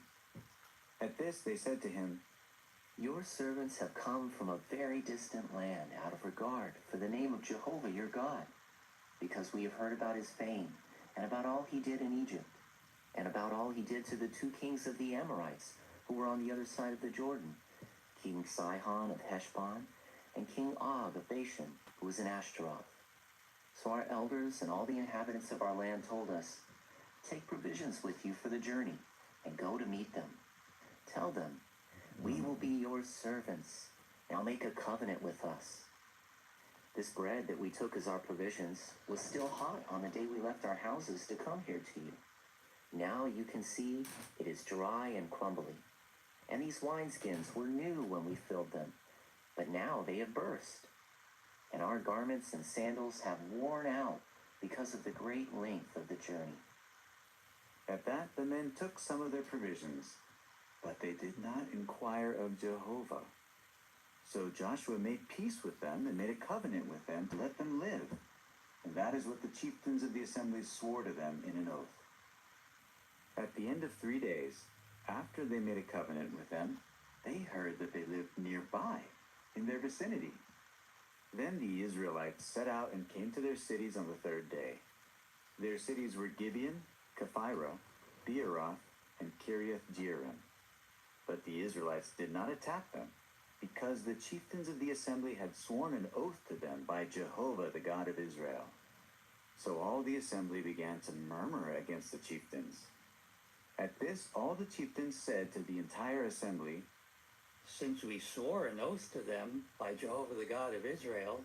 At this they said to him, Your servants have come from a very distant land out of regard for the name of Jehovah your God, because we have heard about his fame and about all he did in Egypt, and about all he did to the 2 kings of the Amorites who were on the other side of the Jordan, King Sihon of Heshbon and King Og of Bashan, who was in Ashtaroth. So our elders and all the inhabitants of our land told us, Take provisions with you for the journey and go to meet them. Tell them, We will be your servants. Now make a covenant with us. This bread that we took as our provisions was still hot on the day we left our houses to come here to you. Now you can see it is dry and crumbly. And these wineskins were new when we filled them, but now they have burst. And our garments and sandals have worn out because of the great length of the journey. At that the men took some of their provisions, but they did not inquire of Jehovah. So Joshua made peace with them and made a covenant with them to let them live. And that is what the chieftains of the assembly swore to them in an oath. At the end of 3 days, after they made a covenant with them, they heard that they lived nearby, in their vicinity. Then the Israelites set out and came to their cities on the 3rd day. Their cities were Gibeon, Kephirah, Beeroth, and Kiriath-Jearim. But the Israelites did not attack them, because the chieftains of the assembly had sworn an oath to them by Jehovah, the God of Israel. So all the assembly began to murmur against the chieftains. At this, all the chieftains said to the entire assembly, Since we swore an oath to them by Jehovah the God of Israel,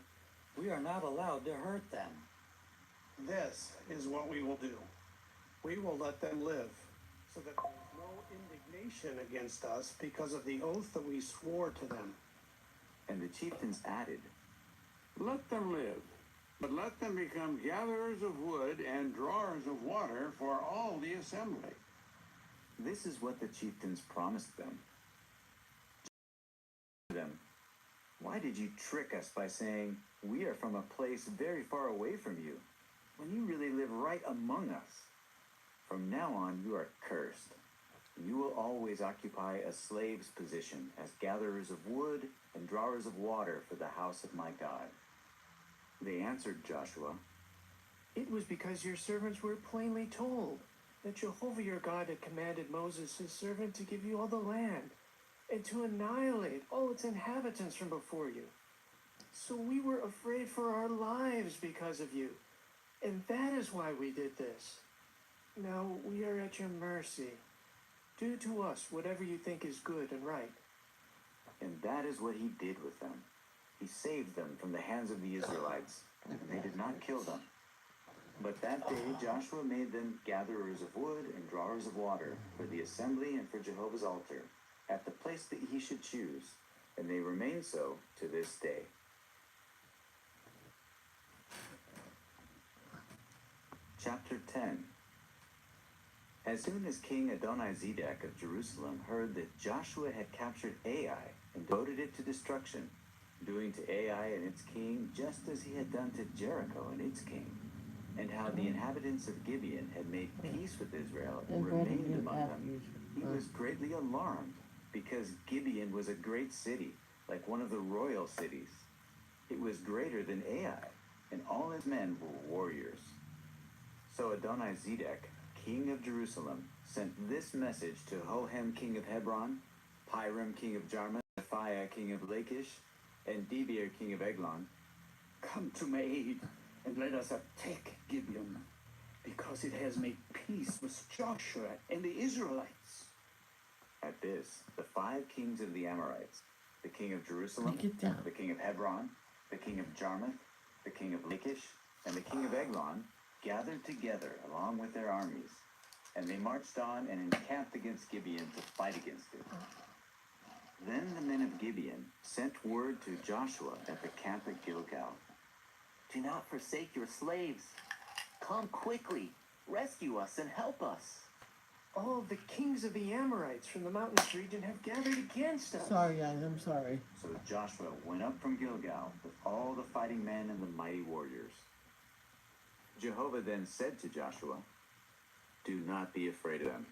we are not allowed to hurt them. This is what we will do. We will let them live, so that there is no indignation against us because of the oath that we swore to them. And the chieftains added, Let them live, but let them become gatherers of wood and drawers of water for all the assembly. This is what the chieftains promised them. Why did you trick us by saying, we are from a place very far away from you, when you really live right among us? From now on, you are cursed. You will always occupy a slave's position as gatherers of wood and drawers of water for the house of my God. They answered Joshua, It was because your servants were plainly told that Jehovah your God had commanded Moses his servant to give you all the land and to annihilate all its inhabitants from before you. So we were afraid for our lives because of you, and that is why we did this. Now we are at your mercy. Do to us whatever you think is good and right. and that is what he did with them. He saved them from the hands of the Israelites, and they did not kill them. But that day Joshua made them gatherers of wood and drawers of water for the assembly and for Jehovah's altar, at the place that he should choose, and they remain so to this day. Chapter 10. As soon as King Adonizedek of Jerusalem heard that Joshua had captured Ai and devoted it to destruction, doing to Ai and its king just as he had done to Jericho and its king, and how the inhabitants of Gibeon had made peace with Israel and remained among them, he was greatly alarmed, because Gibeon was a great city, like one of the royal cities. It was greater than Ai, and all his men were warriors. So Adonizedek, king of Jerusalem, sent this message to Hohem, king of Hebron, Piram, king of Jarmuth, Nephiah, king of Lachish, and Debir, king of Eglon. Come to my aid, and let us attack Gibeon, because it has made peace with Joshua and the Israelites. At this, the 5 kings of the Amorites, the king of Jerusalem, the king of Hebron, the king of Jarmuth, the king of Lachish, and the king of Eglon, gathered together along with their armies, and they marched on and encamped against Gibeon to fight against it. Then the men of Gibeon sent word to Joshua at the camp at Gilgal. Do not forsake your slaves. Come quickly, rescue us and help us. All of the kings of the Amorites from the mountainous region have gathered against us. Sorry, guys, I'm sorry. So Joshua went up from Gilgal with all the fighting men and the mighty warriors. Jehovah then said to Joshua, Do not be afraid of them,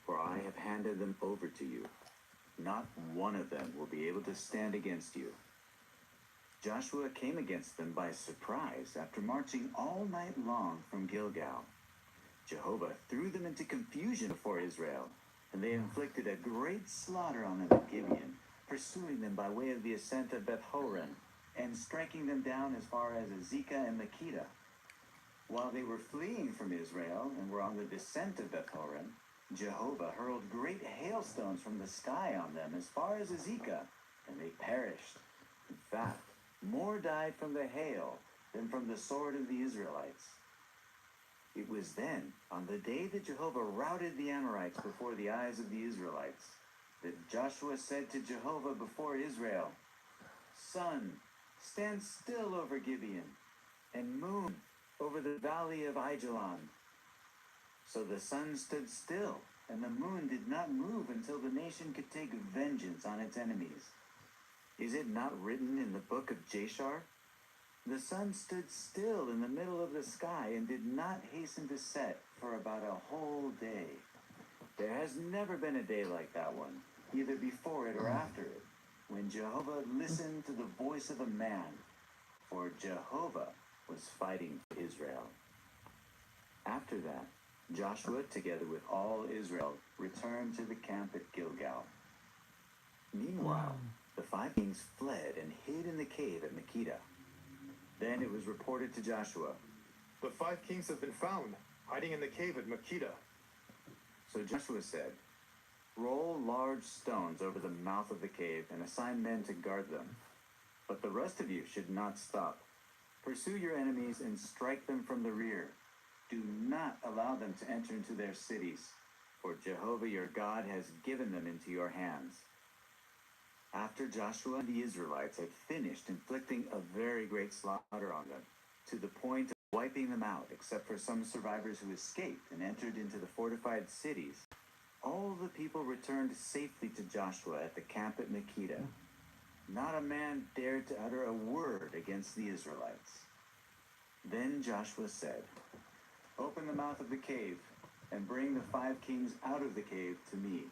for I have handed them over to you. Not one of them will be able to stand against you. Joshua came against them by surprise after marching all night long from Gilgal. Jehovah threw them into confusion before Israel, and they inflicted a great slaughter on them at Gibeon, pursuing them by way of the ascent of Beth-horon, and striking them down as far as Azekah and Makkedah. While they were fleeing from Israel and were on the descent of Beth-horon, Jehovah hurled great hailstones from the sky on them as far as Azekah, and they perished. In fact, more died from the hail than from the sword of the Israelites. It was then, on the day that Jehovah routed the Amorites before the eyes of the Israelites, that Joshua said to Jehovah before Israel, Sun, stand still over Gibeon, and moon over the valley of Aijalon. So the sun stood still, and the moon did not move until the nation could take vengeance on its enemies. Is it not written in the book of Jashar? The sun stood still in the middle of the sky and did not hasten to set for about a whole day. There has never been a day like that one, either before it or after it, when Jehovah listened to the voice of a man, for Jehovah was fighting for Israel. After that, Joshua, together with all Israel, returned to the camp at Gilgal. Meanwhile, the 5 kings fled and hid in the cave at Makkedah. Then it was reported to Joshua. The 5 kings have been found, hiding in the cave at Makkedah. So Joshua said, Roll large stones over the mouth of the cave and assign men to guard them. But the rest of you should not stop. Pursue your enemies and strike them from the rear. Do not allow them to enter into their cities, for Jehovah your God has given them into your hands." After Joshua and the Israelites had finished inflicting a very great slaughter on them, to the point of wiping them out, except for some survivors who escaped and entered into the fortified cities, all the people returned safely to Joshua at the camp at Makkedah. Not a man dared to utter a word against the Israelites. Then Joshua said, "Open the mouth of the cave and bring the 5 kings out of the cave to me."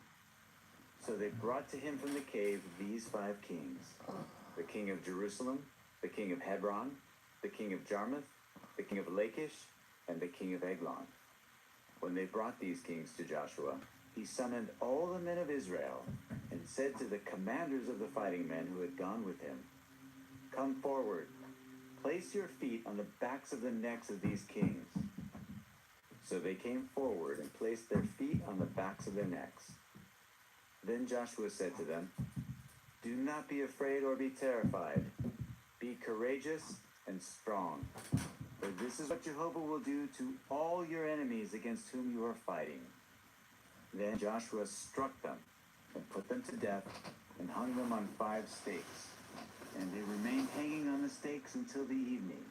So they brought to him from the cave these 5 kings: the king of Jerusalem, the king of Hebron, the king of Jarmuth, the king of Lachish, and the king of Eglon. When they brought these kings to Joshua, he summoned all the men of Israel and said to the commanders of the fighting men who had gone with him, "Come forward, place your feet on the backs of the necks of these kings." So they came forward and placed their feet on the backs of their necks. Then Joshua said to them, "Do not be afraid or be terrified. Be courageous and strong, for this is what Jehovah will do to all your enemies against whom you are fighting." Then Joshua struck them and put them to death and hung them on 5 stakes. And they remained hanging on the stakes until the evening.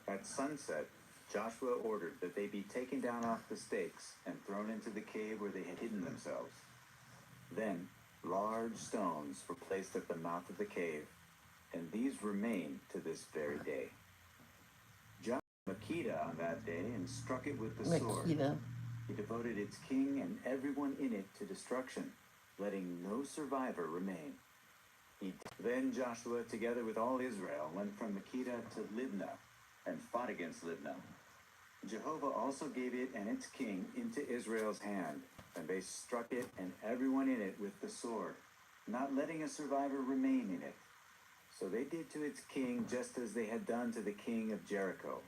At sunset, Joshua ordered that they be taken down off the stakes and thrown into the cave where they had hidden themselves. Then large stones were placed at the mouth of the cave, and these remain to this very day. Joshua Makkedah on that day and struck it with the sword. Makkedah. He devoted its king and everyone in it to destruction, letting no survivor remain. Then Joshua, together with all Israel, went from Makkedah to Libnah and fought against Libnah. Jehovah also gave it and its king into Israel's hand, and they struck it and everyone in it with the sword, not letting a survivor remain in it. So they did to its king just as they had done to the king of Jericho.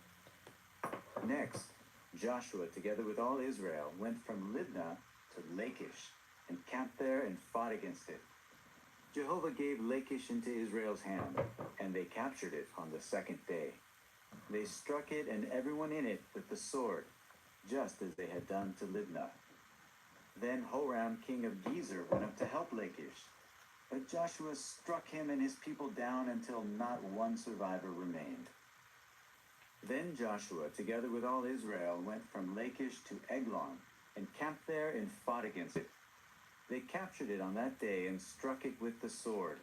Next, Joshua, together with all Israel, went from Libnah to Lachish and camped there and fought against it. Jehovah gave Lachish into Israel's hand, and they captured it on the 2nd day. They struck it and everyone in it with the sword, just as they had done to Libnah. Then Horam, king of Gezer, went up to help Lachish, but Joshua struck him and his people down until not one survivor remained. Then Joshua, together with all Israel, went from Lachish to Eglon and camped there and fought against it. They captured it on that day and struck it with the sword.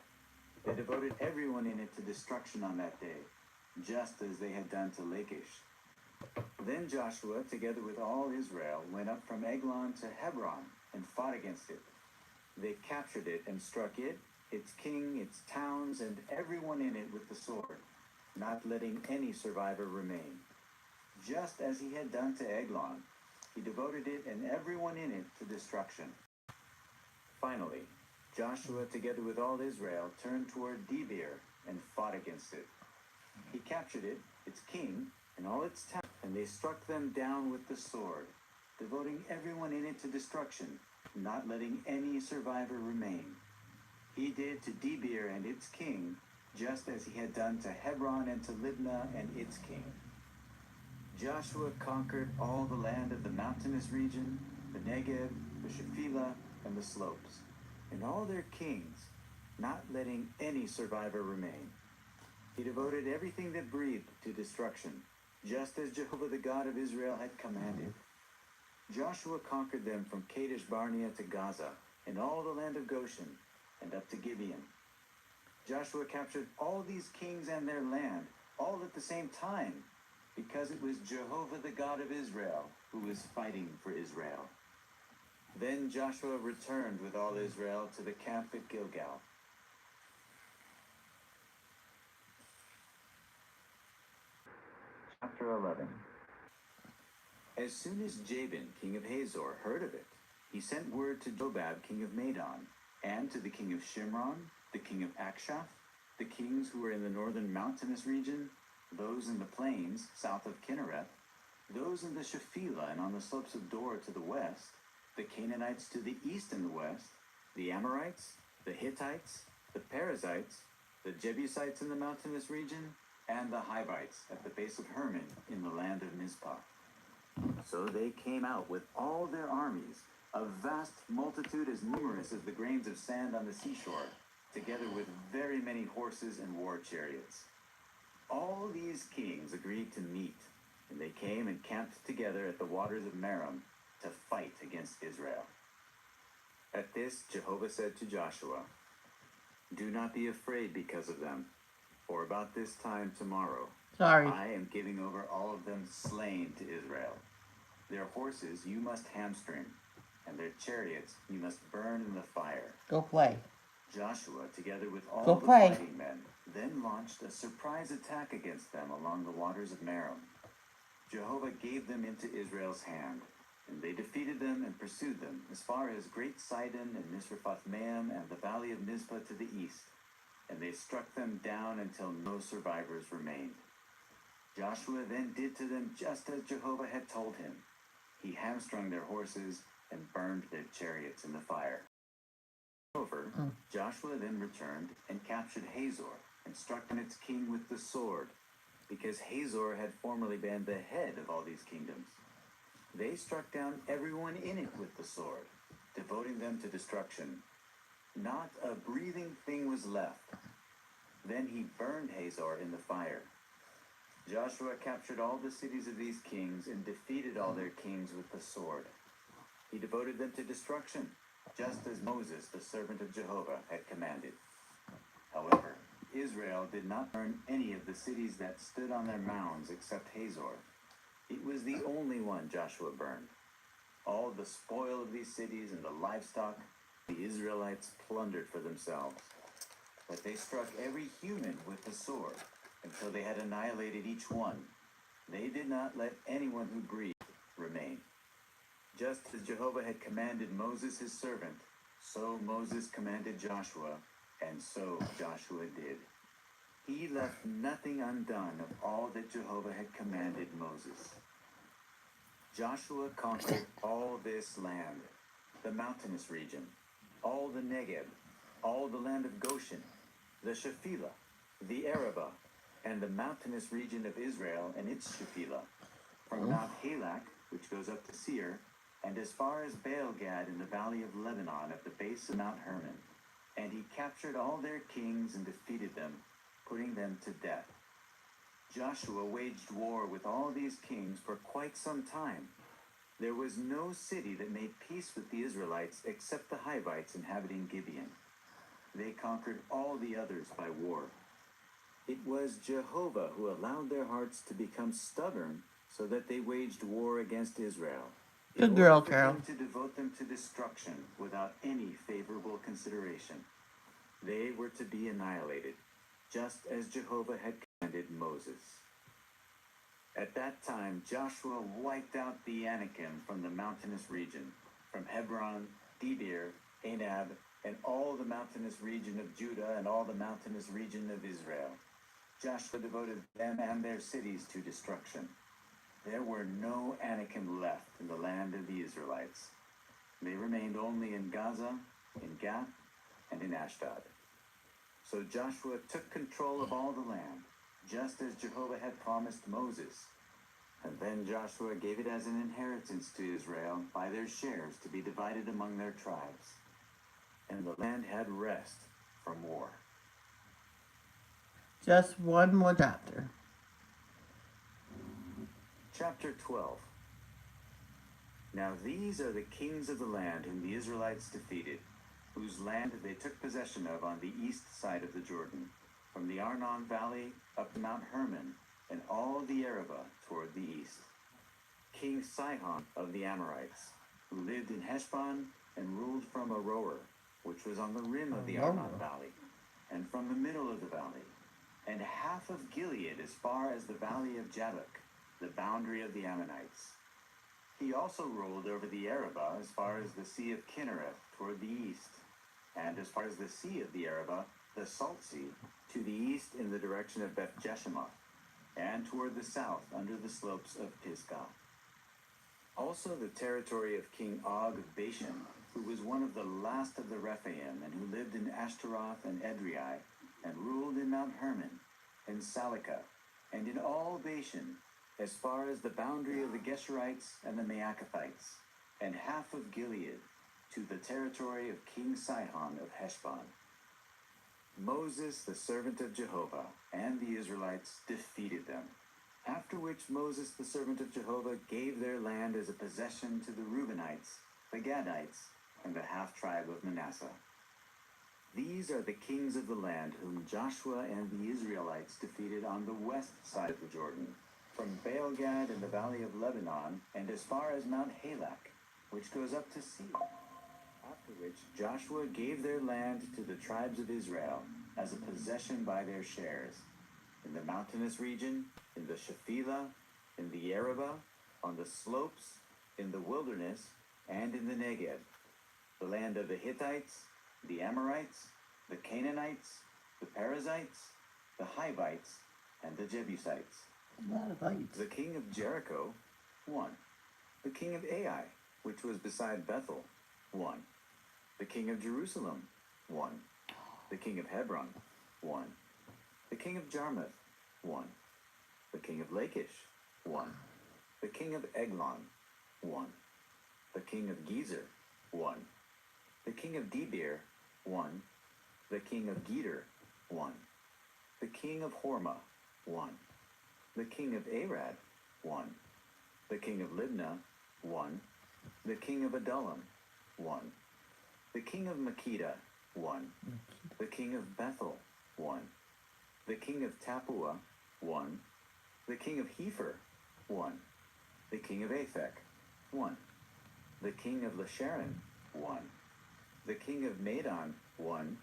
They devoted everyone in it to destruction on that day, just as they had done to Lachish. Then Joshua, together with all Israel, went up from Eglon to Hebron and fought against it. They captured it and struck it, its king, its towns, and everyone in it with the sword, not letting any survivor remain. Just as he had done to Eglon, he devoted it and everyone in it to destruction. Finally, Joshua, together with all Israel, turned toward Debir and fought against it. He captured it, its king, and all its towns, and they struck them down with the sword, devoting everyone in it to destruction, not letting any survivor remain. He did to Debir and its king just as he had done to Hebron and to Libnah and its king. Joshua conquered all the land of the mountainous region, the Negev, the Shephelah, and the slopes, and all their kings, not letting any survivor remain. He devoted everything that breathed to destruction, just as Jehovah the God of Israel had commanded. Joshua conquered them from Kadesh Barnea to Gaza, and all the land of Goshen, and up to Gibeon. Joshua captured all these kings and their land, all at the same time, because it was Jehovah the God of Israel who was fighting for Israel. Then Joshua returned with all Israel to the camp at Gilgal. Chapter 11. As soon as Jabin, king of Hazor, heard of it, he sent word to Jobab, king of Madon, and to the king of Shimron, the king of Akshaph, the kings who were in the northern mountainous region, those in the plains south of Kinnereth, those in the Shephelah and on the slopes of Dor to the west, the Canaanites to the east and the west, the Amorites, the Hittites, the Perizzites, the Jebusites in the mountainous region, and the Hivites at the base of Hermon in the land of Mizpah. So they came out with all their armies, a vast multitude as numerous as the grains of sand on the seashore, together with very many horses and war chariots. All these kings agreed to meet, and they came and camped together at the waters of Merom to fight against Israel. At this, Jehovah said to Joshua, "Do not be afraid because of them, for about this time tomorrow, I am giving over all of them slain to Israel. Their horses you must hamstring, and their chariots you must burn in the fire." Go play. Joshua, together with all Go the play. fighting men, then launched a surprise attack against them along the waters of Merom. Jehovah gave them into Israel's hand, and they defeated them and pursued them as far as Great Sidon and Misrephoth-Maim and the valley of Mizpah to the east, and they struck them down until no survivors remained. Joshua then did to them just as Jehovah had told him. He hamstrung their horses and burned their chariots in the fire. Moreover, Joshua then returned and captured Hazor and struck down its king with the sword, because Hazor had formerly been the head of all these kingdoms. They struck down everyone in it with the sword, devoting them to destruction. Not a breathing thing was left. Then he burned Hazor in the fire. Joshua captured all the cities of these kings and defeated all their kings with the sword. He devoted them to destruction, just as Moses, the servant of Jehovah, had commanded. However, Israel did not burn any of the cities that stood on their mounds except Hazor. It was the only one Joshua burned. All the spoil of these cities and the livestock the Israelites plundered for themselves. But they struck every human with the sword until they had annihilated each one. They did not let anyone who breathed remain. Just as Jehovah had commanded Moses his servant, so Moses commanded Joshua, and so Joshua did. He left nothing undone of all that Jehovah had commanded Moses. Joshua conquered all this land, the mountainous region, all the Negeb, all the land of Goshen, the Shephelah, the Arabah, and the mountainous region of Israel and its Shephelah, from Mount Halak, which goes up to Seir, and as far as Baal-Gad in the valley of Lebanon at the base of Mount Hermon. And he captured all their kings and defeated them, putting them to death. Joshua waged war with all these kings for quite some time. There was no city that made peace with the Israelites except the Hivites inhabiting Gibeon. They conquered all the others by war. It was Jehovah who allowed their hearts to become stubborn so that they waged war against Israel. Good girl, For Carol. him to devote them to destruction without any favorable consideration. They were to be annihilated, just as Jehovah had commanded Moses. At that time, Joshua wiped out the Anakim from the mountainous region, from Hebron, Debir, Anab, and all the mountainous region of Judah and all the mountainous region of Israel. Joshua devoted them and their cities to destruction. There were no Anakim left in the land of the Israelites. They remained only in Gaza, in Gath, and in Ashdod. So Joshua took control of all the land, just as Jehovah had promised Moses. And then Joshua gave it as an inheritance to Israel by their shares to be divided among their tribes. And the land had rest from war. Just one more chapter. Chapter 12. Now these are the kings of the land whom the Israelites defeated, whose land they took possession of on the east side of the Jordan, from the Arnon valley up to Mount Hermon, and all the Arabah toward the east. King Sihon of the Amorites, who lived in Heshbon and ruled from Aroer, which was on the rim of the Arnon valley, and from the middle of the valley, and half of Gilead as far as the valley of Jabbok, the boundary of the Ammonites. He also ruled over the Arabah as far as the Sea of Kinnereth toward the east, and as far as the Sea of the Arabah, the Salt Sea, to the east in the direction of Beth Jeshimoth, and toward the south under the slopes of Pisgah. Also the territory of King Og of Bashan, who was one of the last of the Rephaim, and who lived in Ashtaroth and Edrei, and ruled in Mount Hermon, and Salika, and in all Bashan, as far as the boundary of the Geshurites and the Maacathites, and half of Gilead, to the territory of King Sihon of Heshbon. Moses, the servant of Jehovah, and the Israelites defeated them. After which Moses, the servant of Jehovah, gave their land as a possession to the Reubenites, the Gadites, and the half-tribe of Manasseh. These are the kings of the land whom Joshua and the Israelites defeated on the west side of the Jordan, from Baal-Gad in the valley of Lebanon, and as far as Mount Halak, which goes up to Seir. After which Joshua gave their land to the tribes of Israel as a possession by their shares, in the mountainous region, in the Shephelah, in the Arabah, on the slopes, in the wilderness, and in the Negeb, the land of the Hittites, the Amorites, the Canaanites, the Perizzites, the Hivites, and the Jebusites. The king of Jericho, 1. The king of Ai, which was beside Bethel, 1. The king of Jerusalem, 1. The king of Hebron, 1. The king of Jarmuth, 1. The king of Lachish, 1. The king of Eglon, 1. The king of Gezer, 1. The king of Debir, 1. The king of Geder, 1. The king of Hormah, 1. The king of Arad, 1. The king of Libnah, 1. The king of Adullam, 1. The king of Makkedah, 1. The king of Bethel, 1. The king of Tappuah, 1. The king of Hepher, 1. The king of Aphek, 1. The king of Lasharon, 1. The king of Madon, 1.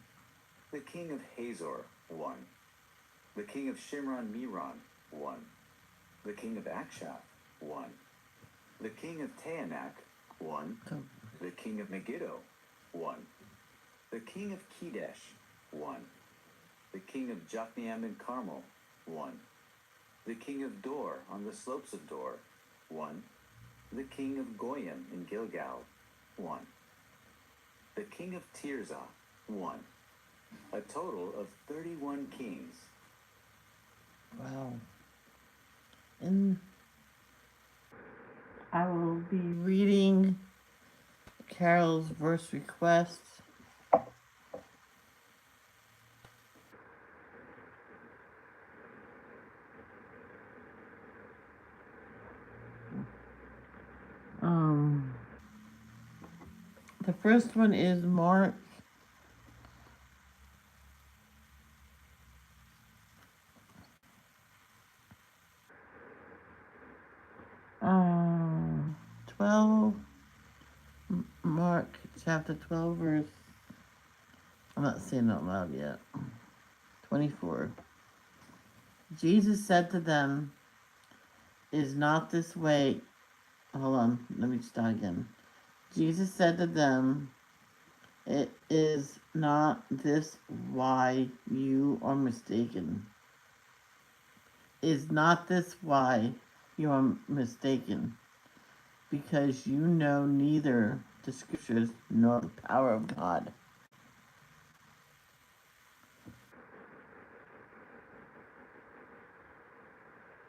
The king of Hazor, 1. The king of Shimron-Meron, 1. The king of Akshaph, 1. The king of Taanach, 1. The king of Megiddo, 1. The king of Kedesh, 1. The king of Jokneam and Carmel, 1. The king of Dor on the slopes of Dor, 1. The king of Goyim in Gilgal, 1. The king of Tirzah, 1. A total of 31 kings. Wow. And I will be reading Carol's verse request. The first one is Mark 12, Mark chapter 12, verse, I'm not saying it out loud yet, 24. Jesus said to them, is not this way, hold on, let me start again. Jesus said to them, it is not this why you are mistaken. Is not this why you are mistaken? Because you know neither the scriptures nor the power of God.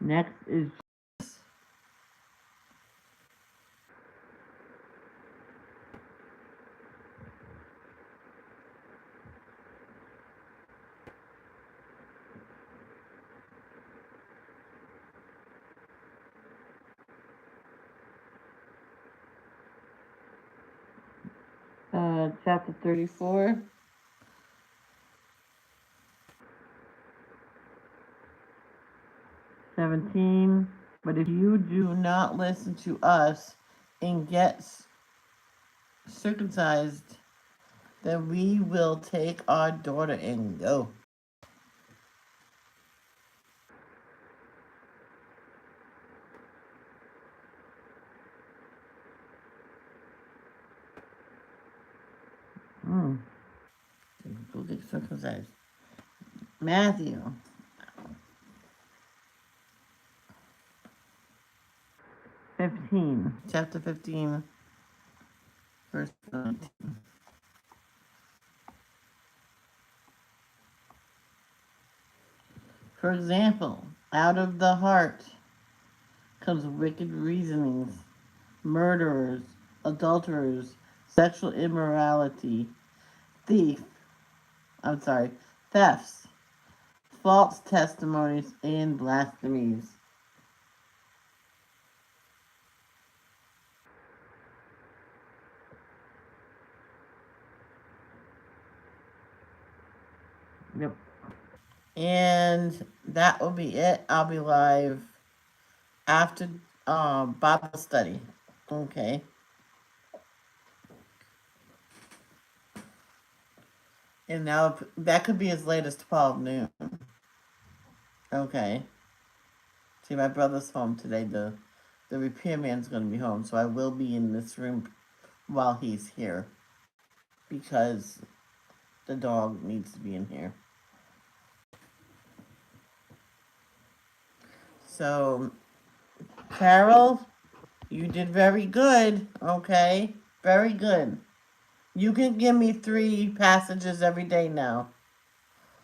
Next is chapter 34. (17) But if you do not listen to us and get circumcised, then we will take our daughter and go. Go get circumcised. Matthew 15. Chapter 15, verse 19. For example, out of the heart comes wicked reasonings, murderers, adulterers, sexual immorality, thefts, false testimonies, and blasphemies. Yep. And that will be it. I'll be live after Bible study. Okay. And now that could be as late as 12 noon. Okay. See, my brother's home today. The repairman's going to be home, so I will be in this room while he's here because the dog needs to be in here. So, Carol, you did very good, okay? Very good. You can give me 3 passages every day now.